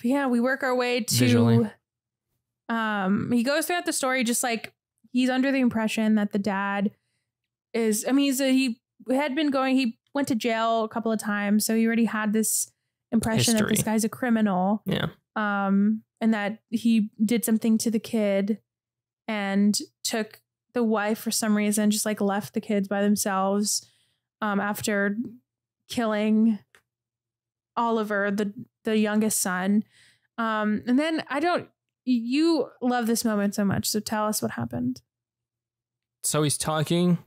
Yeah, we work our way to visually. He goes throughout the story just like he's under the impression that the dad is, he went to jail a couple of times, so he already had this impression that this guy's a criminal. Yeah. And that he did something to the kid and took the wife for some reason, just like left the kids by themselves after killing Oliver, the youngest son. And then you love this moment so much. So tell us what happened. So he's talking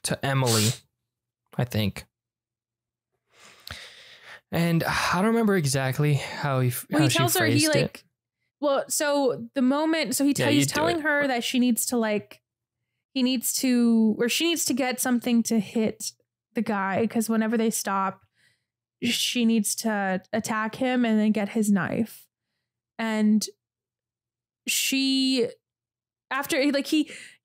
to Emily, I think. And I don't remember exactly how he tells her he like, it. Well, so the moment, so he's telling her that she needs to she needs to get something to hit the guy, because whenever they stop, she needs to attack him and then get his knife. And he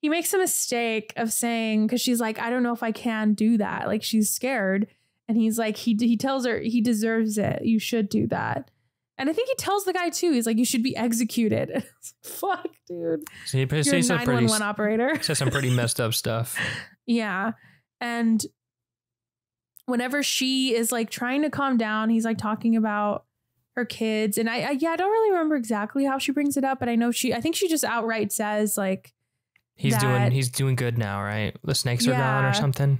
makes a mistake of saying, because she's like, I don't know if I can do that. Like, she's scared. And he's like, he tells her he deserves it. You should do that. And I think he tells the guy too. He's like, you should be executed. And it's like, fuck, dude. So you're a 911 operator. He says some pretty messed up stuff. Yeah. And whenever she is like trying to calm down, he's like talking about her kids. And I don't really remember exactly how she brings it up, but I think she just outright says like, he's doing good now, right? The snakes are gone or something.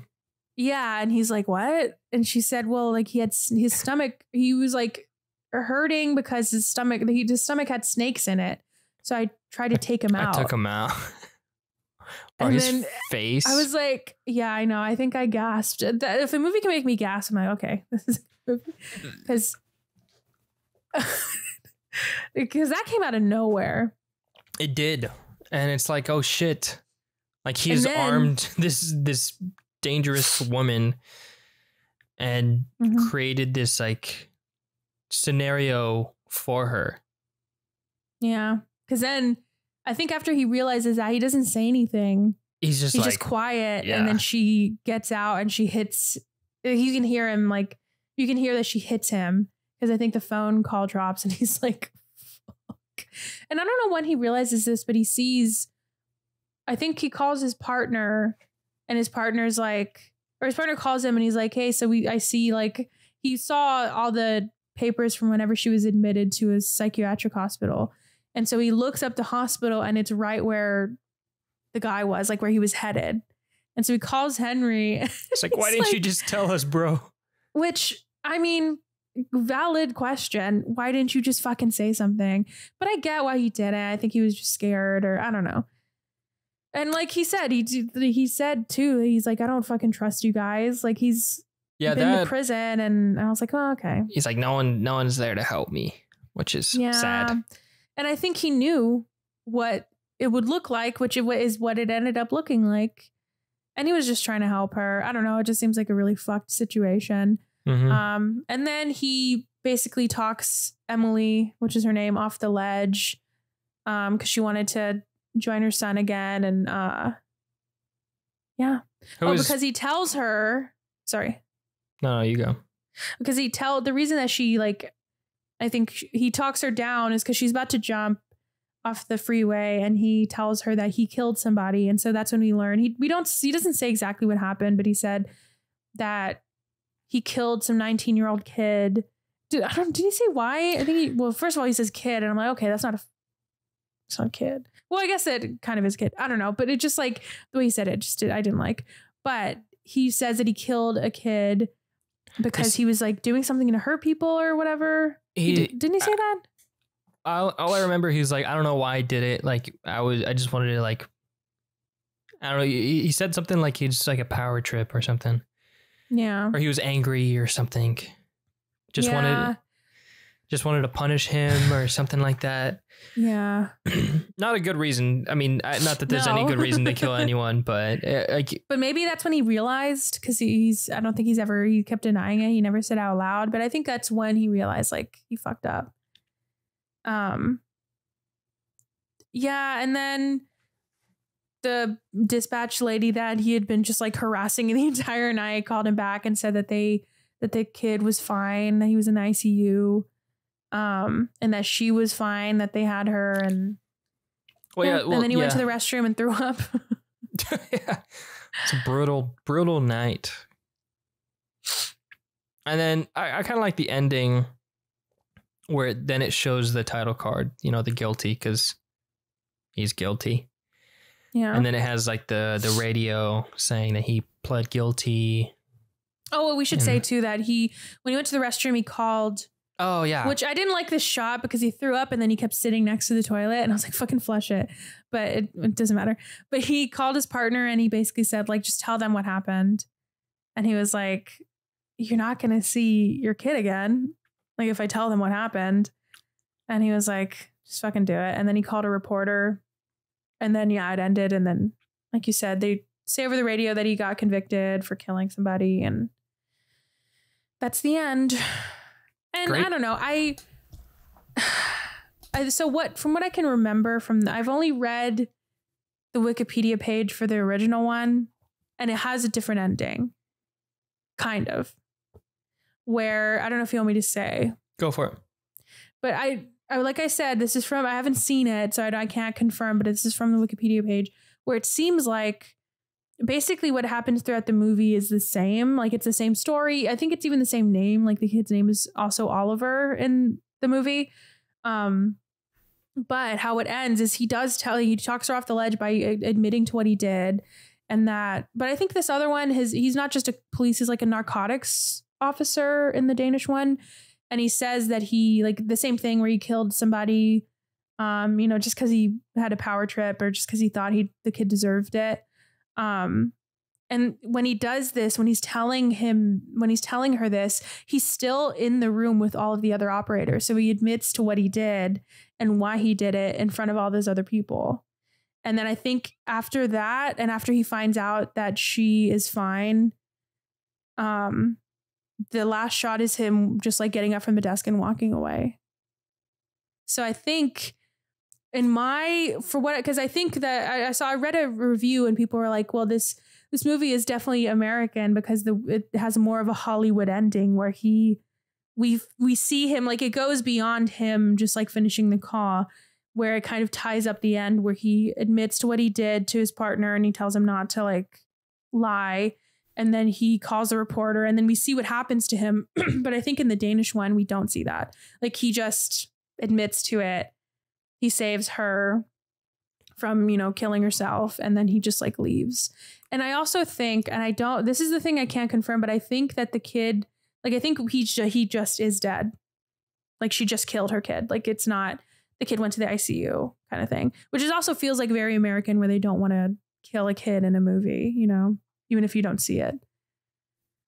Yeah. And he's like, what? And she said, well, like he had his stomach, he was like hurting because his stomach had snakes in it. So I tried to take him out. I took him out. And his then face. I was like, yeah, I know. I think I gasped. If a movie can make me gasp, I'm like, okay, this is because that came out of nowhere. It did. And it's like, oh shit. Like he's armed this dangerous woman and created this like scenario for her. Yeah. Because then I think after he realizes that, he doesn't say anything. He's just quiet. Yeah. And then she gets out and she hits. You can hear him you can hear that she hits him, because I think the phone call drops and he's like, fuck. And I don't know when he realizes this, but he sees, I think he calls his partner, and his partner's like, or his partner calls him and he's like, hey, so I see like, he saw all the papers from whenever she was admitted to a psychiatric hospital. And so he looks up the hospital and it's right where the guy was, like where he was headed. And so he calls Henry. It's like, why didn't you just tell us, bro? Which, I mean, valid question. Why didn't you just fucking say something? But I get why he didn't. I think he was just scared, or I don't know. And like he said, he said too, he's like, I don't fucking trust you guys. Like he's been to prison. And I was like, oh, okay. He's like, no one's there to help me, which is sad. And I think he knew what it would look like, which is what it ended up looking like. And he was just trying to help her. I don't know. It just seems like a really fucked situation. Mm-hmm. And then he basically talks Emily, which is her name, off the ledge, because she wanted to join her son again. And yeah. Because he tells her, sorry. No, you go. Because the reason that she, like, I think he talks her down is because she's about to jump off the freeway, and he tells her that he killed somebody. And so that's when we learn he doesn't say exactly what happened, but he said that he killed some 19-year-old kid. Did he say why? I think first of all, he says kid, and I'm like, okay, it's not a kid. Well, I guess it kind of is kid. I don't know, but it just, like, the way he said it, I didn't like. But he says that he killed a kid because he was, like, doing something to hurt people or whatever. Didn't he say that? All I remember, he was like, I don't know why I did it. Like, I just wanted to, like, I don't know. He said something like he's like a power trip or something. Yeah. Or he was angry or something. Just wanted to punish him or something like that. Yeah. Not a good reason. I mean, not that there's any good reason to kill anyone, but but maybe that's when he realized, because I don't think he kept denying it. He never said out loud, but I think that's when he realized, like, he fucked up. Yeah. And then the dispatch lady that he had been just, like, harassing the entire night called him back and said that the kid was fine, that he was in the ICU. And that she was fine, that they had her, and and then he went to the restroom and threw up. Yeah. It's a brutal night. And then I kind of like the ending where then it shows the title card, the guilty, because he's guilty. Yeah. And then it has, like, the radio saying that he pled guilty. Oh, well, we should say too that when he went to the restroom, he called. Oh, yeah. Which I didn't like this shot because he threw up and then he kept sitting next to the toilet, and I was like, fucking flush it. But it doesn't matter. But he called his partner and he basically said, like, just tell them what happened. And he was like, you're not going to see your kid again, like, if I tell them what happened. And he was like, just fucking do it. And then he called a reporter, and then, yeah, it ended. And then, like you said, they say over the radio that he got convicted for killing somebody, and that's the end. And great. I don't know. From what I can remember I've only read the Wikipedia page for the original one, and it has a different ending, kind of, where I don't know if you want me to say. Go for it. But I like I said, this is I haven't seen it, so I can't confirm, but this is from the Wikipedia page, where it seems like basically what happens throughout the movie is the same. Like, it's the same story. I think it's even the same name. Like, the kid's name is also Oliver in the movie. But how it ends is he talks her off the ledge by admitting to what he did. But I think this other one, he's not just a police, he's like a narcotics officer in the Danish one. And he says that he, like, the same thing where he killed somebody, just because he had a power trip or just because he thought the kid deserved it. And when he does this, when he's telling her this, he's still in the room with all of the other operators. So he admits to what he did and why he did it in front of all those other people. And then I think after that, and after he finds out that she is fine, the last shot is him just, like, getting up from the desk and walking away. So I think because I think that I read a review and people were like, well, this movie is definitely American because it has more of a Hollywood ending where we see him, like, it goes beyond him just, like, finishing the call, where it kind of ties up the end where he admits to what he did to his partner and he tells him not to, like, lie. And then he calls the reporter and then we see what happens to him. But I think in the Danish one, we don't see that. Like, he just admits to it. He saves her from, killing herself. And then he just, like, leaves. And I also think, this is the thing I can't confirm, but I think that the kid, like, I think he just is dead. Like, she just killed her kid. Like, it's not, the kid went to the ICU kind of thing, which also feels like very American, where they don't want to kill a kid in a movie, even if you don't see it.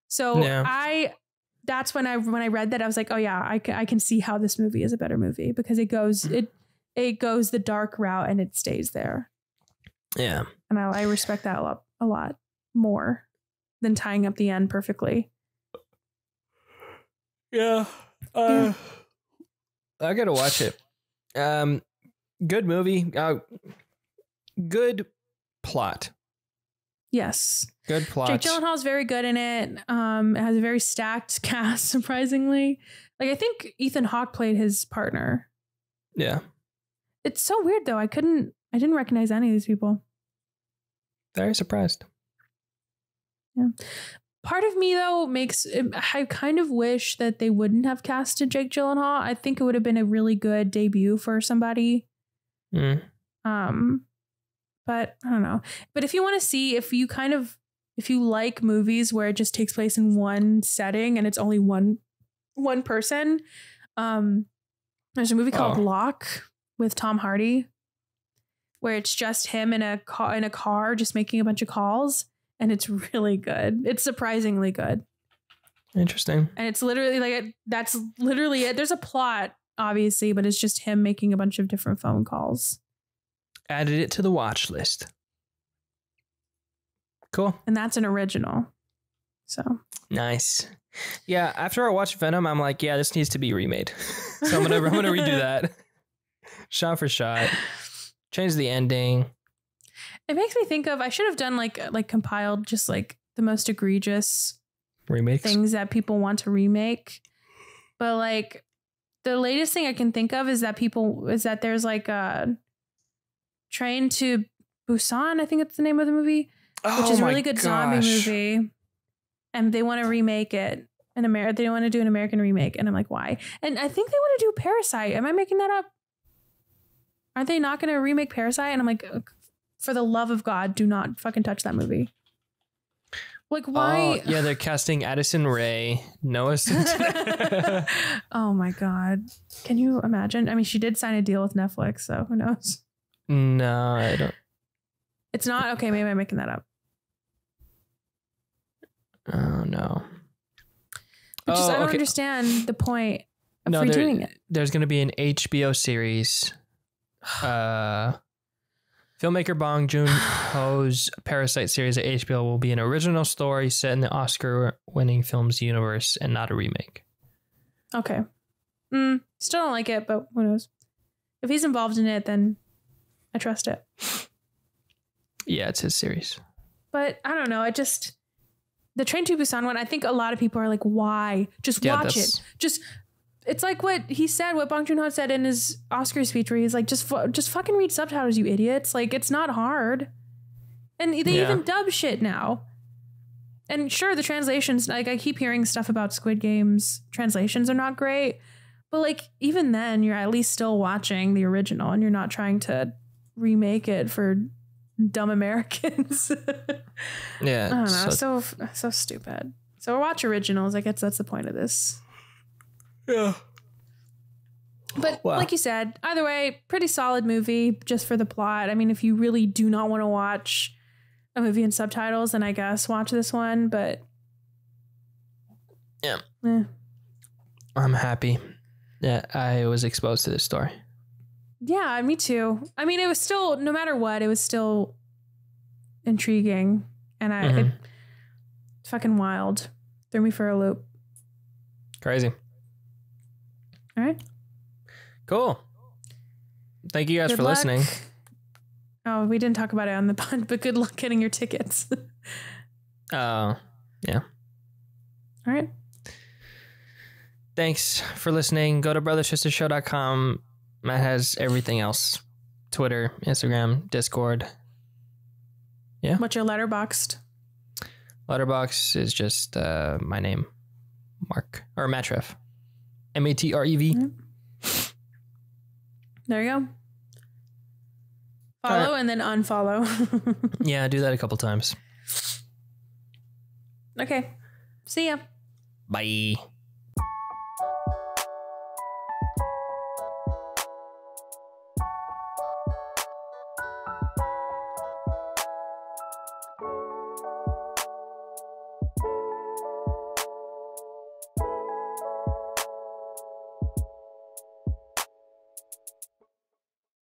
So yeah. That's when I read that, I was like, oh yeah, I can see how this movie is a better movie, because it it goes the dark route and it stays there. Yeah. And I respect that a lot more than tying up the end perfectly. Yeah. I gotta watch it. Good movie. Good plot. Yes. Good plot. Jake Gyllenhaal is very good in it. It has a very stacked cast, surprisingly. Like, I think Ethan Hawke played his partner. Yeah. It's so weird, though. I didn't recognize any of these people. Very surprised. Yeah. Part of me, though, I kind of wish that they wouldn't have casted Jake Gyllenhaal. I think it would have been a really good debut for somebody. Mm. But I don't know. But if you want to see, if you like movies where it just takes place in one setting and it's only one person, there's a movie called Locke with Tom Hardy, where it's just him in a car just making a bunch of calls, and it's really good. It's surprisingly good. Interesting. And it's literally that's literally it. There's a plot, obviously, but it's just him making a bunch of different phone calls. Added it to the watch list. Cool. And that's an original. So nice. Yeah, after I watched Venom, I'm like, yeah, this needs to be remade. So I'm gonna redo that. Shot for shot. Change the ending. It makes me think of, I should have done like compiled just like the most egregious remakes things that people want to remake. But like the latest thing I can think of is that there's like a Train to Busan, I think it's the name of the movie, which is a really good zombie movie. And they want to remake it in America. They want to do an American remake. And I'm like, why? And I think they want to do Parasite. Am I making that up? Aren't they not going to remake Parasite? And I'm like, for the love of God, do not fucking touch that movie. Like, why? Yeah, they're casting Addison Rae, Noah Centineo. Oh my God. Can you imagine? I mean, she did sign a deal with Netflix, so who knows? No, I don't. It's not? Okay, maybe I'm making that up. Oh, no. I don't understand the point of redoing it. There's going to be an HBO series. Filmmaker Bong Joon-ho's Parasite series at HBO will be an original story set in the Oscar-winning film's universe and not a remake. Okay. Still don't like it, but who knows? If he's involved in it, then I trust it. Yeah, it's his series. But I don't know. The Train to Busan one, I think a lot of people are like, why? Just watch it. It's like what he said, what Bong Joon-ho said in his Oscar speech, where he's like, just fucking read subtitles, you idiots. Like, it's not hard. And they even dub shit now. And sure, the translations, like I keep hearing stuff about Squid Game's translations are not great. But like, even then, you're at least still watching the original and you're not trying to remake it for dumb Americans. Yeah. I don't know. So stupid. So watch originals. I guess that's the point of this. Yeah. But like you said, either way, pretty solid movie just for the plot. I mean, if you really do not want to watch a movie in subtitles, then I guess watch this one. But yeah. I'm happy that I was exposed to this story. Yeah, me too. I mean, it was still, no matter what, it was still intriguing. And it fucking wild. Threw me for a loop. Crazy. All right. Cool. Thank you guys for listening. Oh, we didn't talk about it on the pod, but good luck getting your tickets. Yeah. All right. Thanks for listening. Go to brothersistershow.com. Matt has everything else. Twitter, Instagram, Discord. Yeah. What's your Letterboxd? Letterboxd is just my name. Mark. Or Matrev. Matrev. Mm-hmm. There you go. Follow and then unfollow. Yeah, do that a couple times. Okay. See ya. Bye.